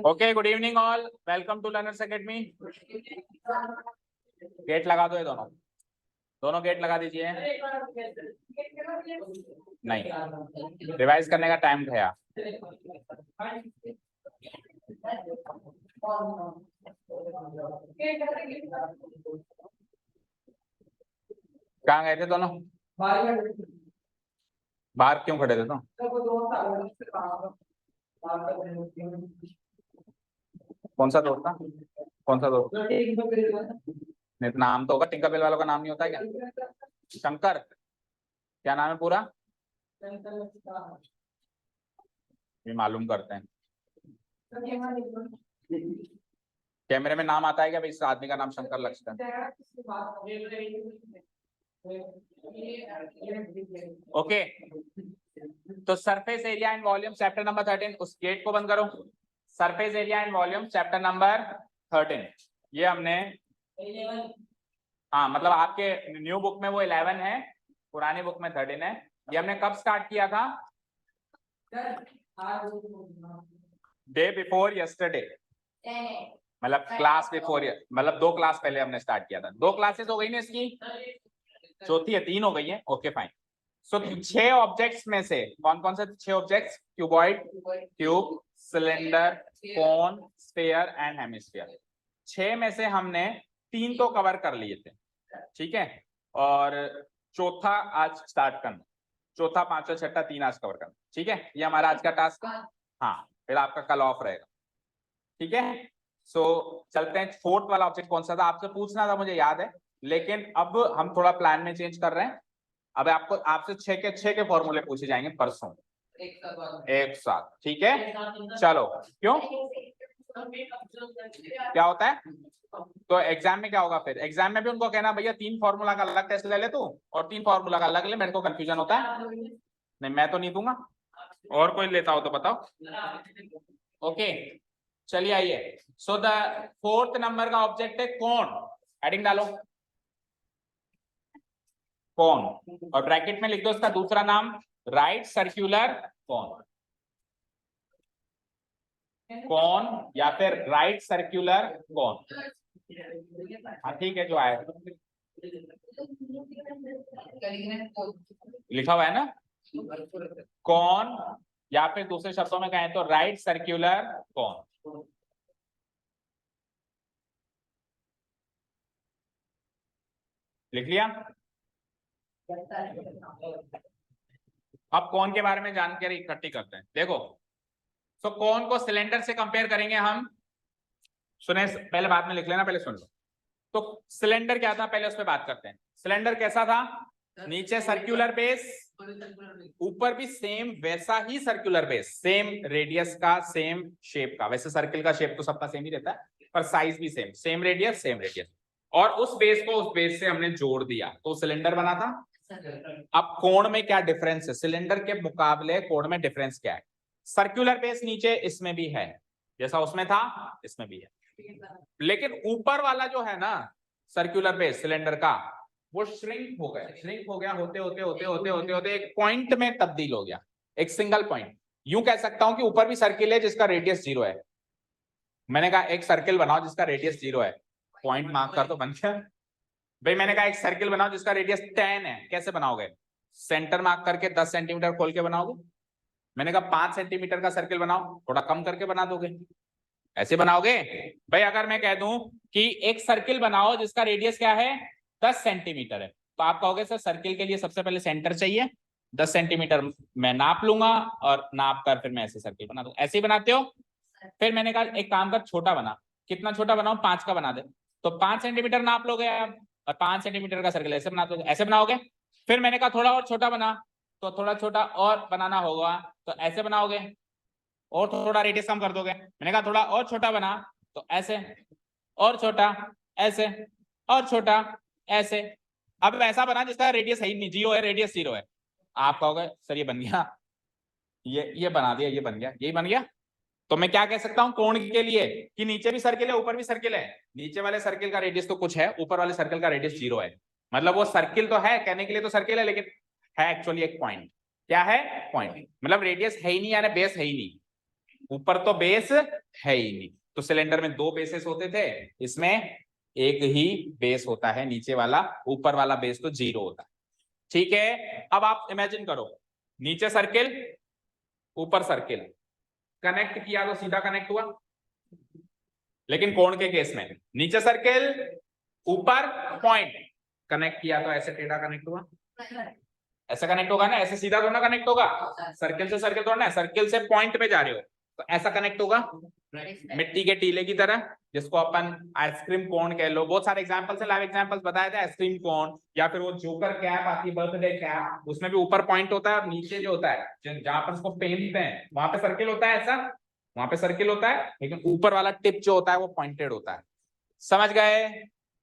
Okay, good evening all, welcome to learners academy. Gate लगा दो, ये दोनों गेट लगा दीजिए। नहीं, रिवाइज करने का टाइम गया। कहाँ गए थे दोनों? बाहर क्यों खड़े थे? कौन सा दोस्त था? कौन सा दोस्त? नहीं, नाम तो होगा। टिंकरबेल वालों का नाम नहीं होता क्या? शंकर। क्या नाम है पूरा? ये मालूम करते हैं। कैमरे में नाम आता है क्या भाई? इस आदमी का नाम शंकर लक्ष्मण। ओके, तो surface area and volume chapter number 13, उस गेट को बंद करो। Surface area and volume chapter number 13, ये हमने, हाँ मतलब आपके न्यू बुक में वो 11 है, पुरानी बुक में 13 है। ये हमने कब स्टार्ट किया था? डे बिफोर यस्टरडे, मतलब क्लास बिफोर, मतलब 2 क्लास पहले हमने स्टार्ट किया था। 2 क्लासेस हो गई ना इसकी, चौथी है, 3 हो गई है। Okay fine. सो 6 ऑब्जेक्ट्स में से कौन कौन से 6 objects? Cuboid, tube, cylinder, cone, sphere and hemisphere. 6 में से हमने 3 तो कवर कर लिए थे, ठीक है, और चौथा आज स्टार्ट करना। चौथा, पांचवा, छठा, 3 आज कवर करना, ठीक है। ये हमारा आज का टास्क है। हाँ, फिर आपका कल ऑफ रहेगा, ठीक है। सो चलते हैं। 4th वाला ऑब्जेक्ट कौन सा था? आपसे पूछना था, मुझे याद है, लेकिन अब हम थोड़ा प्लान में चेंज कर रहे हैं। अब आपको आपसे 6 के फॉर्मूले पूछे जाएंगे परसों एक साथ, ठीक है। चलो, क्यों, क्या होता है? तो एग्जाम में क्या होगा? फिर एग्जाम में भी उनको कहना भैया 3 फॉर्मूला का अलग टेस्ट ले ले तू, और 3 फॉर्मूला का अलग ले, मेरे को कंफ्यूजन होता है। नहीं, मैं तो नहीं दूंगा, और कोई लेता हो तो बताओ। ओके, चलिए आइए। सो द 4th नंबर का ऑब्जेक्ट है कोन। हेडिंग डालो, कोन, और ब्रैकेट में लिख दो इसका दूसरा नाम, राइट सर्क्यूलर कोन। कोन या फिर राइट सर्क्यूलर कोन, हाँ ठीक है, जो आए लिखा हुआ है ना, कोन, या फिर दूसरे शब्दों में कहें तो राइट सर्क्यूलर कोन। लिख लिया? अब कोन के बारे में जानकारी इकट्ठी करते हैं। देखो, तो कोन को सिलेंडर से कंपेयर करेंगे हम। सुने, पहले बाद में लिख लेना, पहले सुन लो। तो सिलेंडर क्या था, पहले उस पर बात करते हैं। सिलेंडर कैसा था? नीचे सर्कुलर बेस, ऊपर भी सेम वैसा ही सर्कुलर बेस, सेम रेडियस का, सेम शेप का। वैसे सर्किल का शेप तो सबका सेम ही रहता है, पर साइज भी same, same radius same radius. और उस बेस को उस बेस से हमने जोड़ दिया तो सिलेंडर बना था। अब कोण में क्या डिफरेंस है? सिलेंडर के मुकाबले कोण में डिफरेंस क्या है? सर्कुलर बेस नीचे इसमें भी है, जैसा उसमें था इसमें भी है, लेकिन ऊपर वाला जो है ना सर्कुलर बेस सिलेंडर का, वो श्रिंक हो गया। श्रिंक हो गया होते होते होते होते होते होते एक पॉइंट में तब्दील हो गया, एक सिंगल पॉइंट। यूं कह सकता हूं कि ऊपर भी सर्किल है जिसका रेडियस 0 है। मैंने कहा एक सर्किल बनाओ जिसका रेडियस 0 है, पॉइंट मार्क कर दो, बन गया भाई। मैंने कहा एक सर्किल बनाओ जिसका रेडियस 10 है, कैसे बनाओगे? सेंटर मार्क करके 10 सेंटीमीटर खोल के बनाओगे। मैंने कहा 5 सेंटीमीटर का सर्किल बनाओ, थोड़ा कम करके बना दोगे, ऐसे बनाओगे भाई। अगर मैं कह दूं कि एक सर्किल बनाओ जिसका रेडियस क्या है, 10 सेंटीमीटर है, तो आप कहोगे सर सर्किल के लिए सबसे पहले सेंटर चाहिए, 10 सेंटीमीटर मैं नाप लूंगा और नाप कर फिर मैं ऐसे सर्किल बना दूंगा। ऐसे ही बनाते हो? फिर मैंने कहा एक काम कर, छोटा बना। कितना छोटा बनाओ? 5 का बना दे। तो 5 सेंटीमीटर नाप लोगे आप, और 5 सेंटीमीटर का सर्किल ऐसे बना दोगे, ऐसे बनाओगे। फिर मैंने कहा थोड़ा और छोटा बना, तो थोड़ा छोटा और बनाना होगा, तो ऐसे बनाओगे, और थोड़ा रेडियस कम कर दोगे। मैंने कहा थोड़ा और छोटा बना, तो ऐसे, और छोटा ऐसे, और छोटा ऐसे। अब ऐसा बना जिसका रेडियस है ही नहीं, 0 है, रेडियस 0 है। आप कहोगे सर ये बन गया, ये बना दिया, ये बन गया, यही बन गया। तो मैं क्या कह सकता हूं कोण के लिए कि नीचे भी सर्किल है ऊपर भी सर्किल है। नीचे वाले सर्किल का रेडियस तो कुछ है, ऊपर वाले सर्किल का रेडियस 0 है। मतलब वो सर्किल तो है, कहने के लिए तो सर्किल है, लेकिन है एक्चुअली एक पॉइंट। क्या है? पॉइंट। मतलब रेडियस है ही नहीं, यानी बेस है ही नहीं, ऊपर तो बेस है ही नहीं, तो सिलेंडर में दो बेसेस होते थे, इसमें एक ही बेस होता है नीचे वाला, ऊपर वाला बेस तो जीरो होता है। ठीक है, अब आप इमेजिन करो, नीचे सर्किल ऊपर सर्किल, कनेक्ट किया तो सीधा कनेक्ट हुआ, लेकिन कोण के केस में नीचे सर्किल ऊपर पॉइंट, कनेक्ट किया तो ऐसे टेढ़ा कनेक्ट हुआ, ऐसा कनेक्ट होगा ना, ऐसे सीधा थोड़ा कनेक्ट होगा, सर्किल से सर्किल थोड़ा ना, सर्किल से पॉइंट पे जा रहे हो तो ऐसा कनेक्ट होगा, मिट्टी के टीले की तरह, जिसको अपन आइसक्रीम कोन कह लो, बहुत सारे एग्जांपल्स है, लाइव एग्जांपल्स बताए थे, आइसक्रीम कोन, या फिर वो जोकर कैप आती है, बर्थडे कैप, उसमें भी ऊपर पॉइंट होता है और नीचे जो होता है जहां पर उसको पहनते हैं वहां पे सर्किल होता है, ऐसा वहां पे सर्किल होता है, लेकिन ऊपर वाला टिप जो होता है वो पॉइंटेड होता है। समझ गए?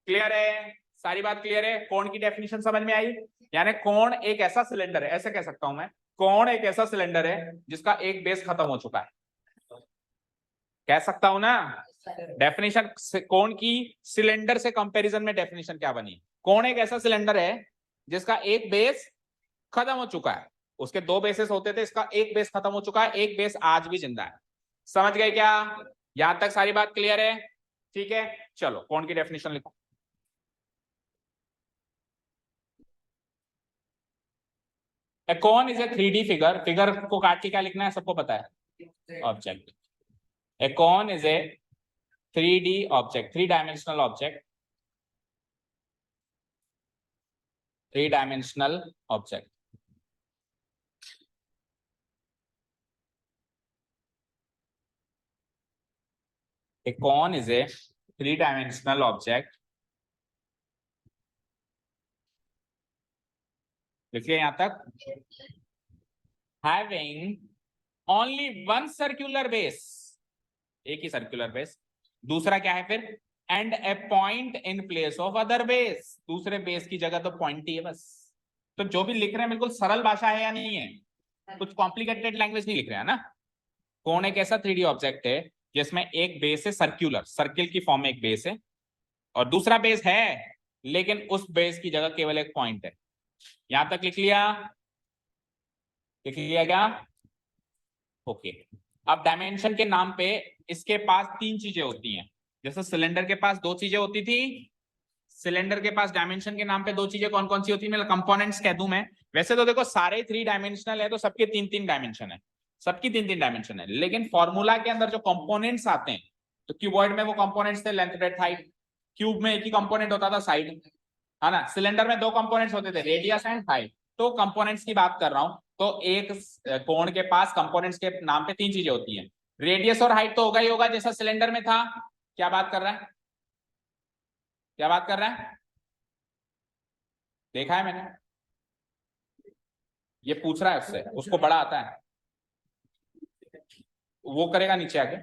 क्लियर है? सारी बात क्लियर है? कोण की डेफिनेशन समझ में आई? यानी कोण एक ऐसा सिलेंडर है, ऐसे कह सकता हूं मैं, कोण एक ऐसा सिलेंडर है जिसका एक बेस खत्म हो चुका है, कह सकता हूं ना। डेफिनेशन कोण की सिलेंडर से कंपैरिजन में डेफिनेशन क्या बनी? कोण एक ऐसा सिलेंडर है जिसका एक बेस खत्म हो चुका है, उसके दो बेसेस होते थे, इसका एक बेस खत्म हो चुका है, एक बेस आज भी जिंदा है। समझ गए क्या? यहां तक सारी बात क्लियर है? ठीक है, चलो कोण की डेफिनेशन लिखो। A cone is a 3D figure, figure को काट के क्या लिखना है सबको पता है, object. A cone is a 3D object, three dimensional object, three dimensional object. A cone is a three-dimensional object, देखिए यहां तक, having only one circular base, एक ही सर्कुलर बेस, दूसरा क्या है फिर, and A point in place of other base, दूसरे base की जगह तो पॉइंट ही है बस। तो जो भी लिख रहे हैं बिल्कुल सरल भाषा है या नहीं है, कुछ कॉम्प्लिकेटेड लैंग्वेज नहीं लिख रहे हैं ना। कौन एक ऐसा 3D ऑब्जेक्ट है जिसमें एक बेस है सर्कुलर, सर्किल की फॉर्म में एक बेस है, और दूसरा बेस है लेकिन उस बेस की जगह केवल एक पॉइंट है। यहां तक लिख लिया? लिख लिया क्या? ओके। अब डायमेंशन के नाम पे इसके पास तीन चीजें होती हैं, जैसे सिलेंडर के पास दो चीजें होती थी, सिलेंडर के पास डायमेंशन के नाम पे दो चीजें कौन कौन सी होती है, मैं कंपोनेंट्स कह दूं मैं। वैसे तो देखो सारे थ्री डायमेंशनल है तो सबके तीन तीन डायमेंशन है, सबकी तीन तीन डायमेंशन है, लेकिन फॉर्मूला के अंदर जो कंपोनेंट्स आते हैं, तो क्यूबॉइड में वो कंपोनेंट्स थे लेंथ ब्रेड्थ हाइट, क्यूब में एक ही कंपोनेंट होता था साइड, है ना, सिलेंडर में दो कंपोनेंट्स होते थे रेडियस एंड हाइट। तो कंपोनेंट्स की बात कर रहा हूं, तो एक कोण के पास कंपोनेंट्स के नाम पे तीन चीजें होती हैं, रेडियस और हाइट तो होगा ही होगा जैसा सिलेंडर में था। क्या बात कर रहा है, क्या बात कर रहा है, देखा है मैंने, ये पूछ रहा है उससे, उसको बड़ा आता है, वो करेगा नीचे आके,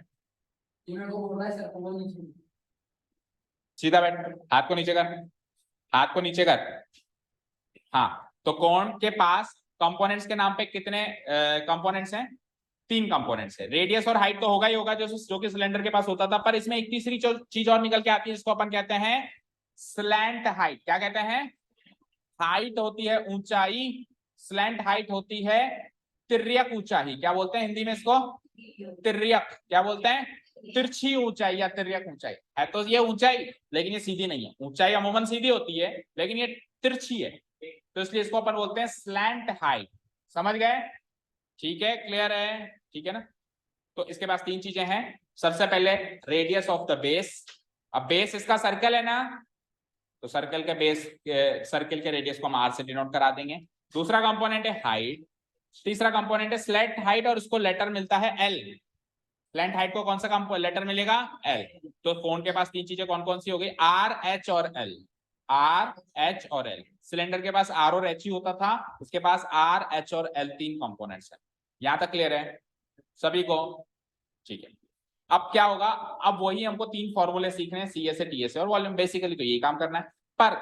सीधा बैठ, हाथ को नीचे कर, हाथ को नीचे कर। हाँ, तो कोण के पास कंपोनेंट्स के नाम पे कितने कंपोनेंट्स हैं? तीन कंपोनेंट्स है, रेडियस और हाइट तो होगा ही होगा जो कि सिलेंडर के पास होता था, पर इसमें एक तीसरी चीज और निकल के आती है जिसको अपन कहते हैं स्लैंट हाइट। क्या कहते हैं? हाइट होती है ऊंचाई, स्लैंट हाइट होती है तिर्यक ऊंचाई। क्या बोलते हैं हिंदी में इसको? तिर्यक। क्या बोलते हैं? तिरछी ऊंचाई या तिर्यक ऊंचाई। है तो ये ऊंचाई, लेकिन ये सीधी नहीं है, ऊंचाई अमूमन सीधी होती है लेकिन ये तिरछी है, तो इसलिए इसको अपन बोलते हैं स्लैंट हाइट। समझ गए? ठीक है, क्लियर है? ठीक है ना। तो इसके पास तीन चीजें हैं, सबसे पहले रेडियस ऑफ द बेस, अब बेस इसका सर्कल है ना, तो सर्कल के बेस, सर्कल के रेडियस को हम आर से डिनोट करा देंगे। दूसरा कंपोनेंट है हाइट, तीसरा कंपोनेंट है स्लैंट हाइट, और उसको लेटर मिलता है एल। स्लैंट हाइट को कौन सा लेटर मिलेगा? एल। तो कोण के पास तीन चीजें कौन कौन सी हो गई? आर, एच और एल। आर, एच और एल। सिलेंडर के पास आर और एच ही होता था, उसके पास आर, एच और एल तीन कंपोनेंट्स है। यहां तक क्लियर है सभी को? ठीक है। अब क्या होगा, अब वही हमको तीन फॉर्मूले सीखने हैं, सी ए से, टी ए से और वॉल्यूम, बेसिकली तो यही काम करना है। पर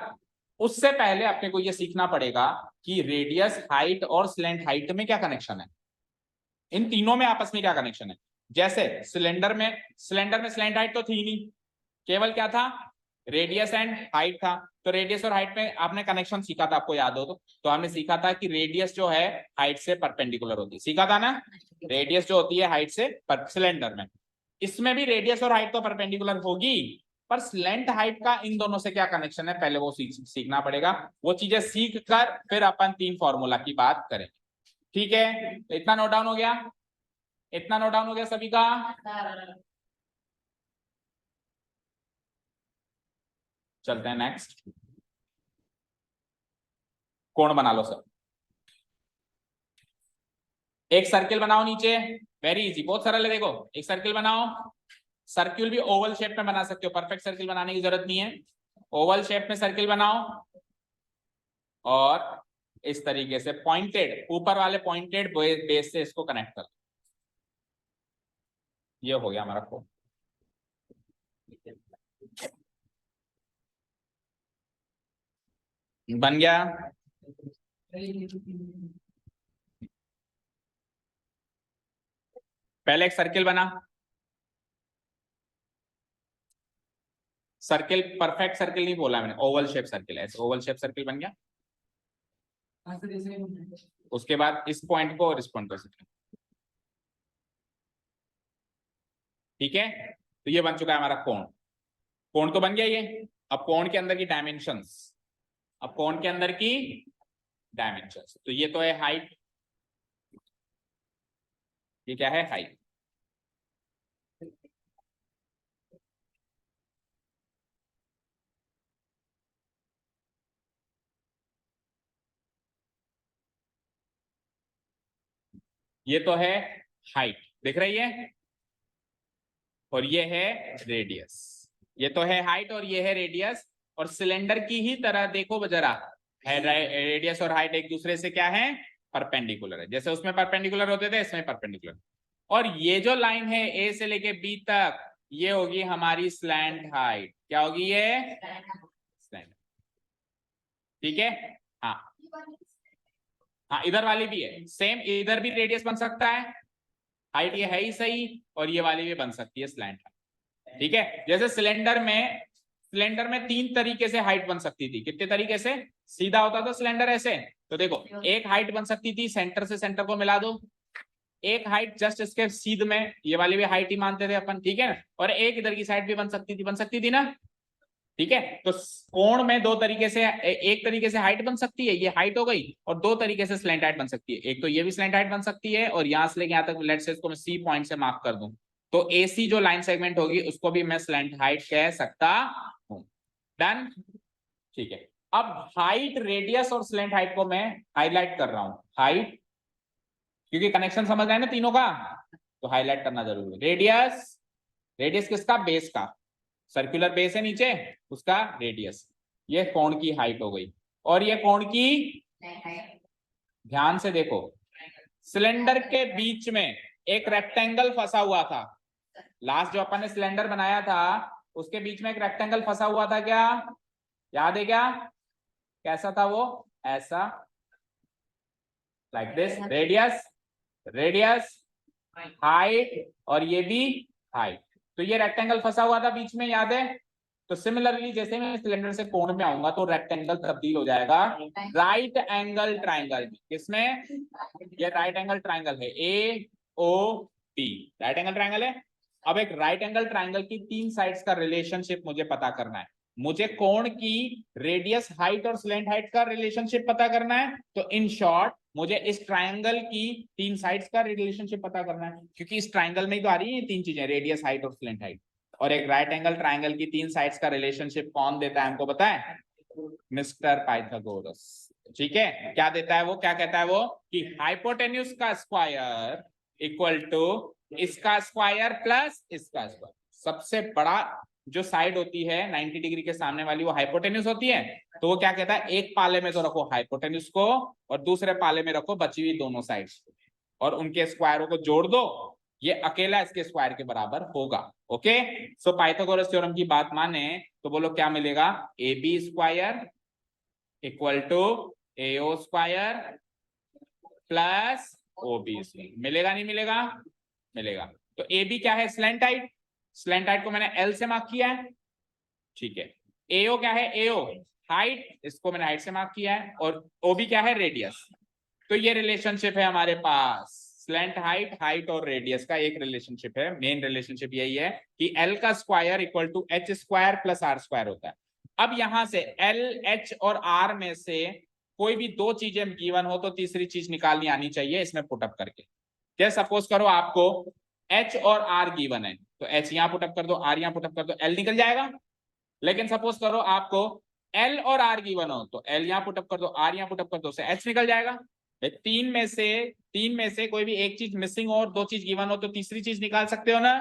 उससे पहले अपने को यह सीखना पड़ेगा कि रेडियस, हाइट और स्लैंट हाइट में क्या कनेक्शन है, इन तीनों में आपस में क्या कनेक्शन है। जैसे सिलेंडर में स्लैंट हाइट तो थी नहीं, केवल क्या था? रेडियस एंड हाइट था। तो रेडियस और हाइट में आपने कनेक्शन सीखा था, आपको याद हो तो हमने सीखा था कि रेडियस जो है हाइट से परपेंडिकुलर होती है, सीखा था ना। रेडियस जो होती है हाइट से सिलेंडर में, इसमें भी रेडियस और हाइट तो परपेंडिकुलर होगी, पर स्लेंट हाइट का इन दोनों से क्या कनेक्शन है पहले वो सीखना पड़ेगा। वो चीजें सीख कर फिर अपन 3 फॉर्मूला की बात करें। ठीक है, इतना नोट डाउन हो गया, इतना नोट डाउन हो गया सभी का। चलते हैं नेक्स्ट। कोण बना लो सर, एक सर्किल बनाओ नीचे, वेरी इजी, बहुत सरल है। देखो एक सर्किल बनाओ, सर्किल भी ओवल शेप में बना सकते हो, परफेक्ट सर्किल बनाने की जरूरत नहीं है। ओवल शेप में सर्किल बनाओ और इस तरीके से पॉइंटेड, ऊपर वाले पॉइंटेड बेस से इसको कनेक्ट कर, ये हो गया हमारा कोण। बन गया। पहले एक सर्किल बना, सर्किल परफेक्ट सर्किल नहीं बोला मैंने, ओवल शेप सर्किल, ऐसे ओवल शेप सर्किल बन गया। उसके बाद इस पॉइंट को और इस पॉइंट को, ठीक है, तो ये बन चुका है हमारा कोण। कोण तो बन गया ये। अब कोण के अंदर की डायमेंशंस, अब कोण के अंदर की डायमेंशंस, तो ये तो है हाइट, ये क्या है हाइट, ये तो है हाइट, दिख रही है, और ये है रेडियस, ये तो है हाइट और ये है रेडियस। और सिलेंडर की ही तरह देखो जरा, है रेडियस और हाइट एक दूसरे से क्या है, परपेंडिकुलर है, जैसे उसमें परपेंडिकुलर होते थे इसमें परपेंडिकुलर। और ये जो लाइन है ए से लेके बी तक, ये होगी हमारी स्लैंट हाइट, क्या होगी ये, स्लैंट, ठीक है। हाँ हाँ, इधर वाली भी है सेम, इधर भी रेडियस बन सकता है, हाइट ये है ही सही, और ये वाली भी बन सकती है स्लैंट हाइट, ठीक है। जैसे सिलेंडर में 3 तरीके से हाइट बन सकती थी, कितने तरीके से, सीधा होता था सिलेंडर ऐसे, तो देखो एक हाइट बन सकती थी सेंटर से सेंटर को मिला दो, एक हाइट जस्ट इसके सीध में, ये वाली भी हाइट ही मानते थे अपन, ठीक है ना, और एक इधर की साइड भी बन सकती थी ना, ठीक है। तो कोण में 2 तरीके से, एक तरीके से हाइट बन सकती है, ये हाइट हो गई, और 2 तरीके से स्लैंट हाइट बन सकती है, एक तो ये भी स्लैंट हाइट बन सकती है, और यहां से लेके यहां तक लेट्स से इसको मैं सी पॉइंट से मार्क कर दूं, तो एसी जो लाइन सेगमेंट होगी उसको भी मैं स्लैंट हाइट कह सकता हूं। डन, ठीक है। अब हाइट, रेडियस और स्लैंट हाइट को मैं हाईलाइट कर रहा हूं, हाइट, क्योंकि कनेक्शन समझ आए ना तीनों का, तो हाईलाइट करना जरूरी है। रेडियस, रेडियस किसका, बेस का, सर्कुलर बेस है नीचे, उसका रेडियस, ये कोण की हाइट हो गई। और ये कोण की, ध्यान से देखो, सिलेंडर के बीच में एक रेक्टेंगल फंसा हुआ था, लास्ट जो अपन ने सिलेंडर बनाया था उसके बीच में एक रेक्टेंगल फंसा हुआ था, क्या याद है क्या, कैसा था वो, ऐसा, like this, radius, radius, height, और ये भी हाइट, तो ये रेक्टेंगल फंसा हुआ था बीच में, याद है। तो सिमिलरली जैसे मैं सिलेंडर से कोण में आऊंगा तो रेक्टेंगल तब्दील हो जाएगा राइट एंगल ट्राइंगल, किसमें, ये राइट एंगल ट्राइंगल है, A O B, right angle triangle है। अब एक राइट एंगल ट्राइंगल की 3 साइड्स का रिलेशनशिप मुझे पता करना है, मुझे कोण की रेडियस, हाइट और स्लैंट हाइट का रिलेशनशिप पता करना है, तो इन शॉर्ट मुझे इस ट्राइंगल की 3 साइड्स का रिलेशनशिप पता करना है, क्योंकि इस ट्राइंगल में ही तो आ रही है ये 3 चीजें, रेडियस, हाइट और स्लैंट हाइट। और एक राइट एंगल ट्राइंगल की 3 साइड्स का रिलेशनशिप कौन देता है हमको पता है, मिस्टर पाइथागोरस, ठीक है। क्या देता है वो, क्या कहता है वो, कि हाइपोटेन्यूज का स्क्वायर इक्वल टू इसका स्क्वायर प्लस इसका स्क्वायर, सबसे बड़ा जो साइड होती है 90 डिग्री के सामने वाली वो हाइपोटेन्यूज होती है, तो वो क्या कहता है, एक पाले में तो रखो हाइपोटेन्यूज को और दूसरे पाले में रखो बची हुई दोनों साइड्स को, और उनके स्क्वायरों को जोड़ दो, ये अकेला इसके स्क्वायर के बराबर होगा। ओके, सो पाइथागोरस थ्योरम की बात माने तो बोलो क्या मिलेगा, A B square equal to A O square plus O B square, मिलेगा नहीं मिलेगा, मिलेगा। तो ए बी क्या है, स्लैंट हाइट, स्लैंट हाइट को मैंने एल से मार्क किया है, ठीक है। एओ क्या है, एओ हाइट, इसको मैंने हाइट से मार्क किया है, और ओ बी क्या है, रेडियस। तो ये रिलेशनशिप है हमारे पास, स्लैंट हाइट, हाइट और रेडियस का एक रिलेशनशिप है, मेन रिलेशनशिप यही है कि एल का square equal to H square plus R square होता है। अब यहां से एल, एच और आर में से कोई भी दो चीजें गिवन हो तो तीसरी चीज निकालनी आनी चाहिए इसमें पुटअप करके। क्या सपोज करो आपको एच और आर गिवन है तो एच यहां पुटअप कर दो, आर यहां पुटअप कर दो, एल निकल जाएगा। लेकिन सपोज करो आपको एल और आर गिवन हो तो एल यहां पुटअप कर दो, आर यहां पुटअप कर दो, एच निकल जाएगा। तीन में से कोई भी एक चीज मिसिंग हो और दो चीज गिवन हो तो तीसरी चीज निकाल सकते हो ना।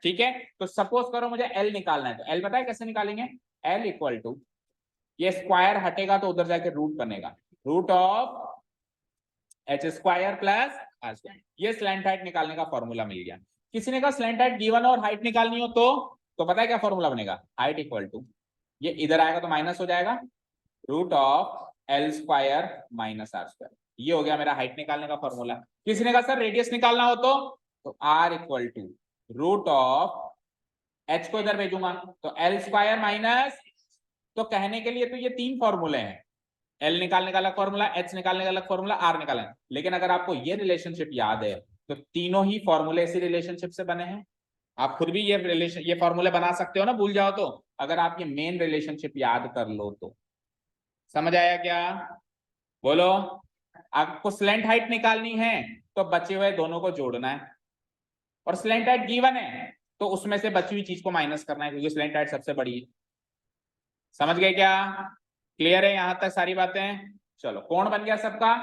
ठीक है, तो सपोज करो मुझे एल निकालना है तो एल पता है कैसे निकालेंगे? एल इक्वल टू, ये स्क्वायर हटेगा तो उधर जाके रूट बनेगा, root of H square plus R square. ये स्लैंट हाइट निकालने का फॉर्मूला मिल गया। किसी ने कहा स्लैंट हाइट गिवन और हाइट निकालनी हो तो पता है क्या फॉर्मूला बनेगा? हाइट इक्वल टू, ये इधर आएगा तो माइनस हो जाएगा, root of L square minus R square. ये हो गया मेरा हाइट निकालने का फॉर्मूला। किसी ने कहा सर रेडियस निकालना हो तो R equal to root of, H को इधर भेजूंगा तो एल स्क्वायर माइनस, तो कहने के लिए तो ये तीन फॉर्मूले हैं, एल निकालने का अलग फॉर्मूला, एच निकालने का अलग फॉर्मूला, आर निकालना। लेकिन अगर आपको ये रिलेशनशिप याद है तो तीनों ही फॉर्मूले इसी रिलेशनशिप से बने हैं। आप खुद भी ये फॉर्मूले बना सकते हो ना, भूल जाओ तो, अगर आप ये मेन रिलेशनशिप याद कर लो तो। समझ आया क्या? बोलो। आपको स्लैंट हाइट निकालनी है तो बचे हुए दोनों को जोड़ना है, और स्लैंट हाइट गिवन है तो उसमें से बची हुई चीज को माइनस करना है क्योंकि स्लैंट हाइट सबसे बड़ी है। समझ गए क्या? क्लियर है यहां तक सारी बातें? चलो, कोण बन गया सबका,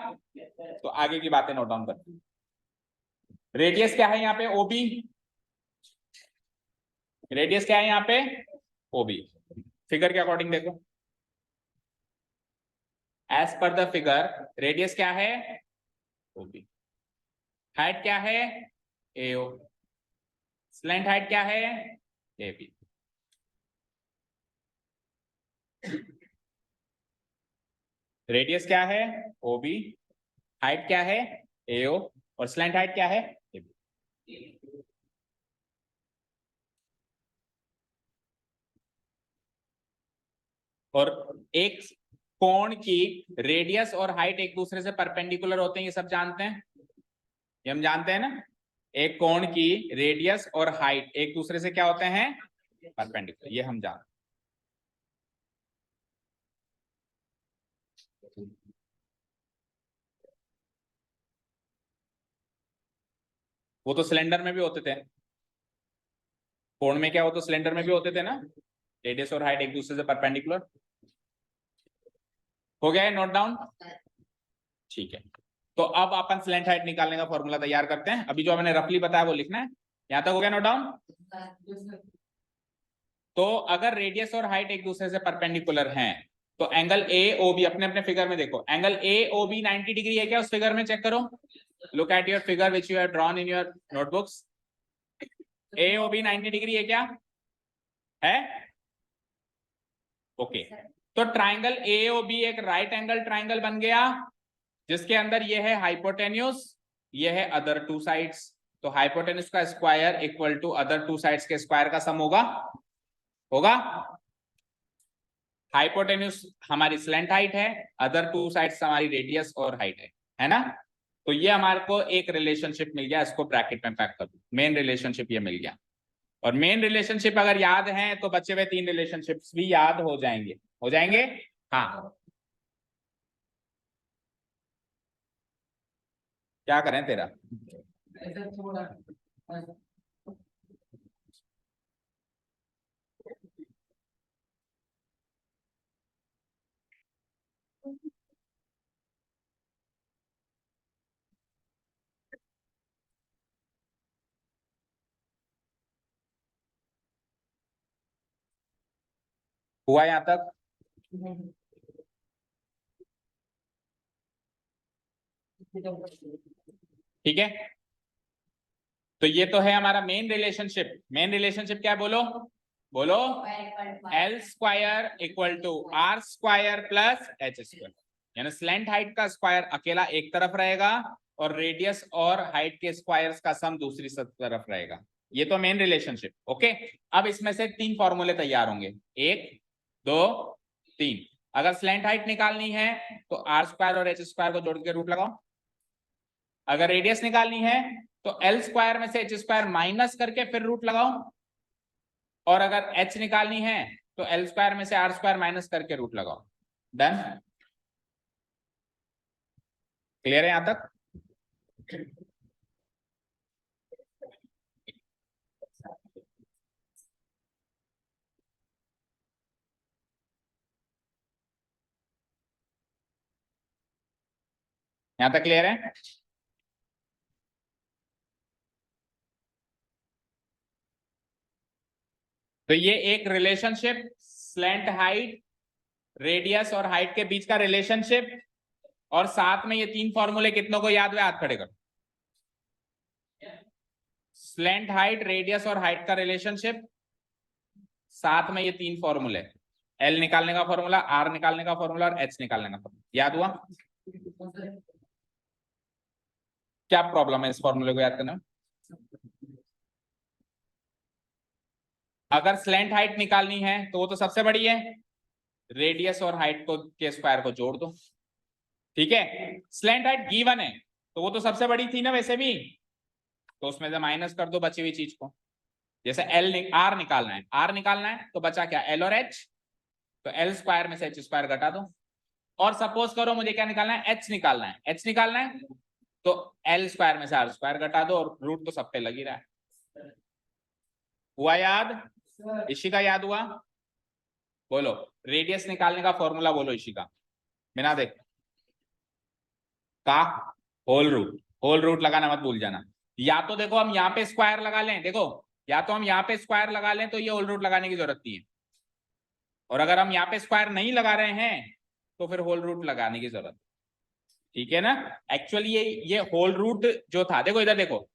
तो आगे की बातें नोट डाउन करते हैं। रेडियस क्या है यहाँ पे? ओबी। रेडियस क्या है यहाँ पे? ओबी। फिगर के अकॉर्डिंग देखो, एज पर द फिगर रेडियस क्या है? ओबी। हाइट क्या है? एओ। स्लैंट हाइट क्या है? एबी। रेडियस क्या है? ओबी। हाइट क्या है? एओ। और स्लैंट हाइट क्या है? एबी। और एक कोण की रेडियस और हाइट एक दूसरे से परपेंडिकुलर होते हैं, ये सब जानते हैं, ये हम जानते हैं ना। एक कोण की रेडियस और हाइट एक दूसरे से क्या होते हैं? परपेंडिकुलर, ये हम जानते हैं। वो तो सिलेंडर में भी होते थे, कोण में क्या हो तो सिलेंडर में भी होते थे ना, रेडियस और हाइट एक दूसरे से परपेंडिकुलर। हो गया है नोट डाउन? ठीक है, तो अब अपन स्लैंट हाइट निकालने का फॉर्मूला तैयार करते हैं। अभी जो मैंने रफली बताया वो लिखना है। यहां तक हो गया नोट डाउन? तो अगर रेडियस और हाइट एक दूसरे से परपेंडिकुलर हैं तो एंगल ए ओ बी, अपने अपने फिगर में देखो, angle A O B 90 degree है क्या? उस फिगर में चेक करो, look at your figure which you have drawn in your notebooks. A O B 90 degree है क्या? है? ओके, तो ट्राइंगल ए ओ बी एक राइट एंगल ट्राइंगल बन गया जिसके अंदर ये है हाइपोटेन्यूस, ये है अदर टू साइड्स। तो हाइपोटेन्यूस का square equal to other two sides के स्क्वायर का सम होगा, होगा। हाइपोटेन्यूस हमारी स्लैंट हाइट है, अदर टू साइड्स हमारी रेडियस और हाइट है ना। तो ये हमारे को एक रिलेशनशिप मिल गया, इसको ब्रैकेट में पैक कर दो, मेन रिलेशनशिप ये मिल गया। और मेन रिलेशनशिप अगर याद है तो बचे हुए तीन रिलेशनशिप्स भी याद हो जाएंगे, हो जाएंगे। हाँ, क्या करें तेरा? हुआ यहां तक? ठीक है, तो ये तो है हमारा मेन रिलेशनशिप। मेन रिलेशनशिप क्या है बोलो? बोलो। L square equal to R square plus H square, यानी स्लैंट हाइट का स्क्वायर अकेला एक तरफ रहेगा और रेडियस और हाइट के स्क्वायर्स का सम दूसरी तरफ रहेगा। ये तो मेन रिलेशनशिप। ओके, अब इसमें से तीन फॉर्मूले तैयार होंगे, एक दो तीन। अगर स्लैंट हाइट निकालनी है तो आर स्क्वायर और एच स्क्वायर को जोड़ के रूट लगाओ, अगर रेडियस निकालनी है तो एल स्क्वायर में से एच स्क्वायर माइनस करके फिर रूट लगाओ, और अगर एच निकालनी है तो एल स्क्वायर में से आर स्क्वायर माइनस करके रूट लगाओ। डन, क्लियर है यहां तक? यहां तक क्लियर है? तो ये एक रिलेशनशिप स्लैंट हाइट, रेडियस और हाइट के बीच का रिलेशनशिप, और साथ में ये तीन फॉर्मूले कितनों को याद हुए? हाथ खड़े करो। स्लैंट हाइट, रेडियस और हाइट का रिलेशनशिप, साथ में ये तीन फॉर्मूले, एल निकालने का फॉर्मूला, आर निकालने का फॉर्मूला और एच निकालने का फॉर्मूला, याद हुआ? क्या प्रॉब्लम है इस फॉर्मूले को याद करने में? अगर स्लैंट हाइट निकालनी है तो वो तो सबसे बड़ी है, रेडियस और हाइट को के स्क्वायर को जोड़ दो। ठीक है, स्लैंट हाइट गिवन है तो वो तो सबसे बड़ी थी ना वैसे भी, तो उसमें से माइनस कर दो बची हुई चीज को। जैसे आर निकालना है, आर निकालना है तो बचा क्या? एल और एच, तो एल स्क्वायर में से एच स्क्वायर घटा दो। और सपोज करो मुझे क्या निकालना है? एच निकालना है, एच निकालना है तो एल स्क्वायर में से आर स्क्वायर घटा दो, और रूट तो सब पे लग ही रहा है। हुआ याद? इशिका याद हुआ? बोलो, रेडियस निकालने का फॉर्मूला बोलो इशिका, बिना देख का। होल रूट, होल रूट लगाना मत भूल जाना। या तो देखो हम यहाँ पे स्क्वायर लगा लें, देखो या तो हम यहाँ पे स्क्वायर लगा लें तो ये होल रूट लगाने की जरूरत नहीं है, और अगर हम यहाँ पे स्क्वायर नहीं लगा रहे हैं तो फिर होल रूट लगाने की जरूरत। ठीक है ना? एक्चुअली ये होल रूट जो था, देखो इधर देखो,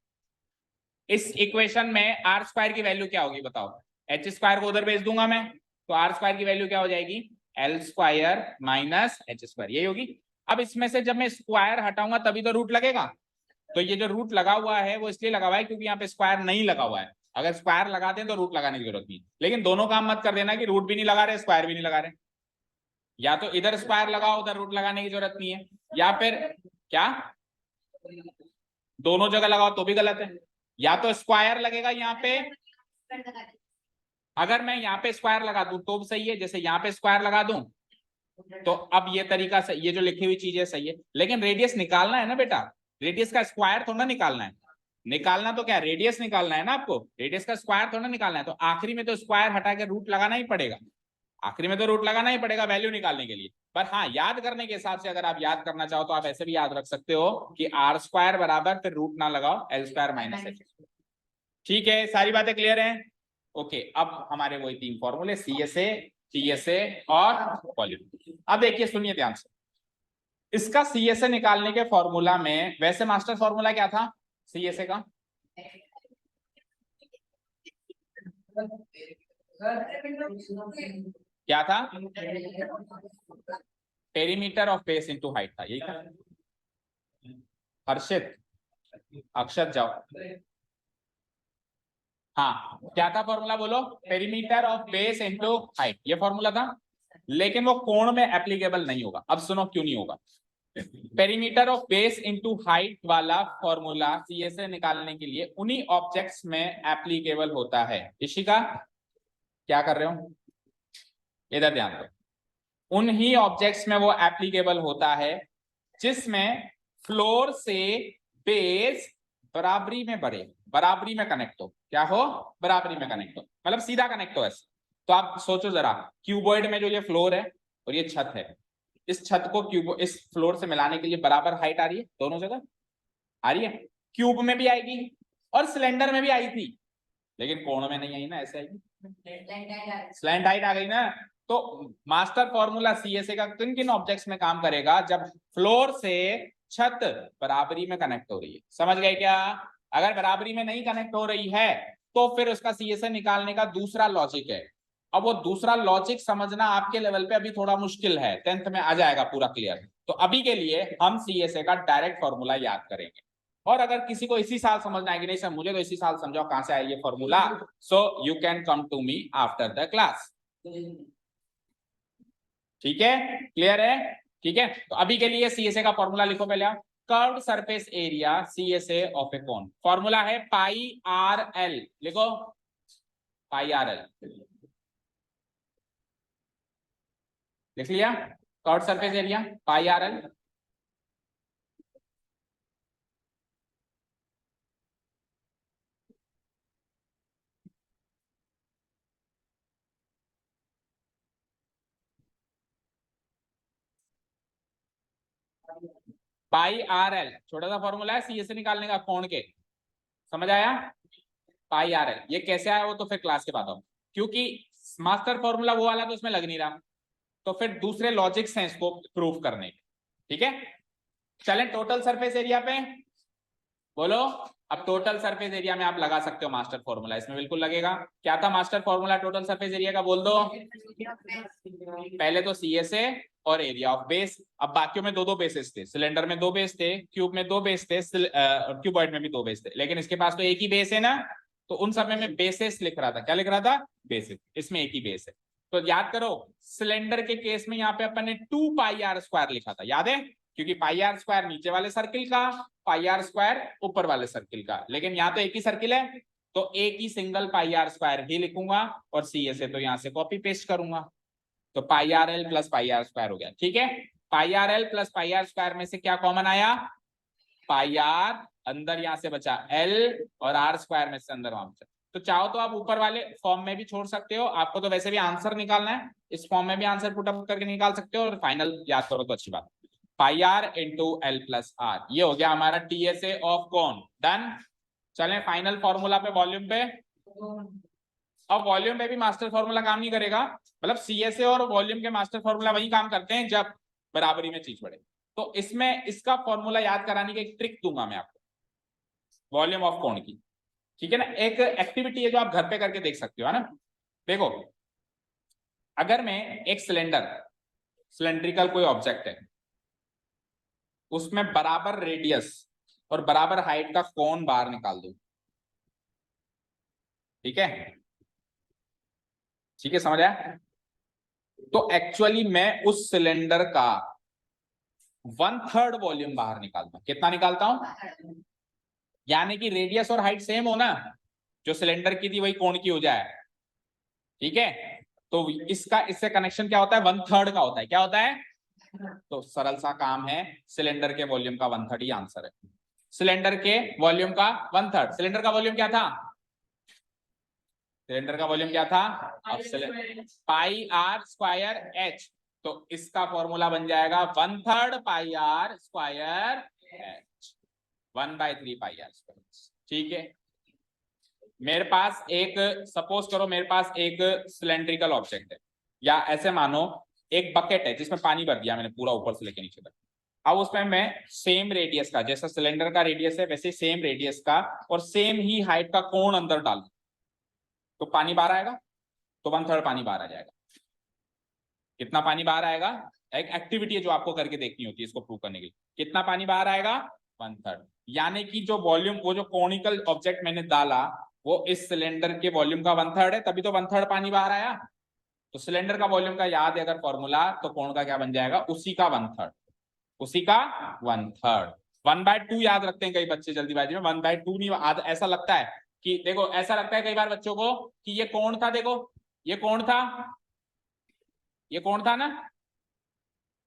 इस इक्वेशन में आर स्क्वायर की वैल्यू क्या होगी बताओ? एच स्क्वायर को उधर भेज दूंगा मैं, तो आर स्क्वायर की वैल्यू क्या हो जाएगी? L square minus H square, यही होगी। अब इसमें से जब मैं स्क्वायर हटाऊंगा तभी तो रूट लगेगा, तो ये जो रूट लगा हुआ है वो इसलिए लगा हुआ है क्योंकि यहाँ पे स्क्वायर नहीं लगा हुआ है। अगर स्क्वायर लगाते हैं तो रूट लगाने की जरूरत नहीं, लेकिन दोनों काम मत कर देना कि रूट भी नहीं लगा रहे स्क्वायर भी नहीं लगा रहे। या तो इधर स्क्वायर लगाओ उधर रूट लगाने की जरूरत नहीं है, या फिर क्या दोनों जगह लगाओ तो भी गलत है। या तो स्क्वायर लगेगा यहाँ पे, अगर मैं यहाँ पे स्क्वायर लगा दूं तो भी सही है, जैसे यहाँ पे स्क्वायर लगा दूं तो अब ये तरीका सही, ये जो लिखी हुई चीजें सही है, लेकिन रेडियस निकालना है ना बेटा, रेडियस का स्क्वायर थोड़ा निकालना है। निकालना तो क्या, रेडियस निकालना है ना आपको, रेडियस का स्क्वायर थोड़ा निकालना है, तो आखिरी में तो स्क्वायर हटा के रूट लगाना ही पड़ेगा, आखिरी में तो रूट लगाना ही पड़ेगा वैल्यू निकालने के लिए। पर हाँ, याद करने के हिसाब से अगर आप याद करना चाहो तो आप ऐसे भी याद रख सकते हो कि आर स्क्वायर बराबर फिर रूट ना लगाओ एल स्क्वायर माइनस एच। ठीक है, सारी बातें क्लियर है? ओके, अब हमारे वही तीन फॉर्मूले CSA, TSA और वॉल्यूम। अब देखिए सुनिए ध्यान से, इसका CSA निकालने के फॉर्मूला में वैसे मास्टर फॉर्मूला क्या था CSA का? क्या था? Perimeter of base into height था, यही था। हर्षित, अक्षत जाओ। हाँ, क्या था फॉर्मूला बोलो? Perimeter of base into height, ये फॉर्मूला था, लेकिन वो कोण में एप्लीकेबल नहीं होगा। अब सुनो क्यों नहीं होगा। Perimeter of base into height वाला फॉर्मूला CSA निकालने के लिए उन्हीं ऑब्जेक्ट्स में एप्लीकेबल होता है। इशिका क्या कर रहे हो? इधर ध्यान दो, उन्हीं ऑब्जेक्ट्स में वो एप्लीकेबल होता है जिसमें फ्लोर से बेस बराबरी में बढ़े, बराबरी में कनेक्ट हो। क्या हो? बराबरी में कनेक्ट हो, मतलब सीधा कनेक्ट हो ऐसे। तो आप सोचो जरा, क्यूबॉइड में जो ये फ्लोर है और ये छत है, इस छत को इस फ्लोर से मिलाने के लिए बराबर हाइट आ रही है, दोनों जगह आ रही है। क्यूब में भी आएगी और सिलेंडर में भी आई थी, लेकिन कोण में नहीं आई ना, ऐसे आएगी, स्लैंट हाइट आ गई ना। तो मास्टर फॉर्मूला CSA का किन किन ऑब्जेक्ट्स में काम करेगा? जब फ्लोर से छत बराबरी में कनेक्ट हो रही है, समझ गए क्या? अगर बराबरी में नहीं कनेक्ट हो रही है तो फिर उसका CSA निकालने का दूसरा लॉजिक है। अब वो दूसरा लॉजिक समझना आपके लेवल पे अभी थोड़ा मुश्किल है, 10th में आ जाएगा पूरा क्लियर। तो अभी के लिए हम CSA का डायरेक्ट फॉर्मूला याद करेंगे, और अगर किसी को इसी साल समझना है कि नहीं सर मुझे तो इसी साल समझाओ कहां से आया ये formula, so you can come to me after the class. ठीक है, क्लियर है? ठीक है, तो अभी के लिए CSA का फॉर्मूला लिखो पहले आप। Curved surface area CSA of A cone. Formula है पाई आर एल, लिखो पाई आर एल, लिख लिया। Curved surface area pi R L. Pi R L छोटा सा फॉर्मूला है CSA निकालने का कोण के, समझ आया? पाई आर एल ये कैसे आया वो तो फिर क्लास के बाद आओ, क्योंकि मास्टर फॉर्मूला वो वाला तो उसमें लग नहीं रहा, तो फिर दूसरे लॉजिक्स हैं इसको प्रूव करने के, ठीक है? चलें टोटल सरफेस एरिया पे, बोलो। अब टोटल सरफेस एरिया में आप लगा सकते हो मास्टर फॉर्मूला, इसमें बिल्कुल लगेगा। क्या था master formula total surface area का, बोल दो। पहले तो CSA और एरिया ऑफ बेस। अब बाकियों में दो दो बेसेस थे, सिलेंडर में दो बेस थे, क्यूब में दो बेस थे, क्यूबॉइड में भी दो बेस थे, लेकिन इसके पास तो एक ही बेस है ना, तो उन सब में बेसेस लिख रहा था। क्या लिख रहा था? बेसिस। इसमें एक ही बेस है। तो याद करो सिलेंडर के केस में यहाँ पे अपन ने 2 पाई आर स्क्वायर लिखा था, याद है? क्योंकि पाई आर स्क्वायर नीचे वाले सर्किल का, पाई आर स्क्वायर ऊपर वाले सर्किल का, लेकिन यहाँ तो एक ही सर्किल है, तो एक ही सिंगल पाई आर स्क्वायर ही लिखूंगा और CSA तो यहाँ से कॉपी पेस्ट करूंगा, तो pi R L plus pi R square हो गया, ठीक है? Pi R L plus pi R square में से क्या कॉमन आया? पाई आर, अंदर यहां से बचा एल, और आर स्क्वायर में से अंदर वहां बचा। तो चाहो तो आप ऊपर वाले फॉर्म में भी छोड़ सकते हो, आपको तो वैसे भी आंसर निकालना है, इस फॉर्म में भी आंसर पुट अप करके निकाल सकते हो, और फाइनल याद करो तो अच्छी बात। Pi R into L plus R, ये हो गया हमारा TSA ऑफ कोन, डन। चलें फाइनल फॉर्मूला पे, वॉल्यूम पे। अब वॉल्यूम पे भी मास्टर फॉर्मूला काम नहीं करेगा, मतलब CSA और वॉल्यूम के मास्टर फॉर्मूला वही काम करते हैं जब बराबरी में चीज बढ़े। तो इसमें इसका फॉर्मूला याद कराने की एक ट्रिक दूंगा मैं आपको, वॉल्यूम ऑफ कोण की, ठीक है ना? एक एक्टिविटी है जो आप घर पे करके देख सकते हो, है ना? देखो अगर मैं एक सिलेंड्रिकल कोई ऑब्जेक्ट है, उसमें बराबर रेडियस और बराबर हाइट का कोण बाहर निकाल दूं, ठीक है? ठीक है, समझ आया? तो एक्चुअली मैं उस सिलेंडर का 1/3 वॉल्यूम बाहर निकालता हूं। कितना निकालता हूं? यानी कि रेडियस और हाइट सेम हो ना, जो सिलेंडर की थी वही कोण की हो जाए, ठीक है? तो इसका इससे कनेक्शन क्या होता है? 1/3 का होता है। क्या होता है? तो सरल सा काम है, सिलेंडर के वॉल्यूम का 1/3 ही आंसर है। सिलेंडर के वॉल्यूम का 1/3। सिलेंडर का वॉल्यूम क्या था? सिलेंडर का वॉल्यूम क्या था? अब पाई आर स्क्वायर एच, तो इसका फॉर्मूला बन जाएगा 1/3 pi R square H, 1/3 pi R square, ठीक है? मेरे पास एक, सपोज करो मेरे पास एक सिलेंड्रिकल ऑब्जेक्ट है, या ऐसे मानो एक बकेट है जिसमें पानी भर दिया मैंने पूरा ऊपर से लेके नीचे तक। अब उसमें मैं सेम रेडियस का, जैसा सिलेंडर का रेडियस है वैसे सेम रेडियस का और सेम ही हाइट का कोण अंदर डालूं, तो पानी बाहर आएगा, तो 1/3 पानी बाहर आ जाएगा। कितना पानी बाहर आएगा? एक एक्टिविटी है जो आपको करके देखनी होती है इसको प्रूव करने के लिए। कितना पानी बाहर आएगा? 1/3। यानी कि जो वॉल्यूम, वो जो कॉनिकल ऑब्जेक्ट मैंने डाला वो इस सिलेंडर के वॉल्यूम का 1/3 है, तभी तो 1/3 पानी बाहर आया। तो सिलेंडर का वॉल्यूम का याद है अगर फॉर्मूला, तो कोण का क्या बन जाएगा? उसी का 1/3, उसी का 1/3। 1/2 याद रखते हैं कई बच्चे जल्दीबाजी में, 1/2 नहीं, ऐसा लगता है कि, देखो ऐसा लगता है कई बार बच्चों को कि ये कोण था, देखो ये कोण था, ये कोण था ना,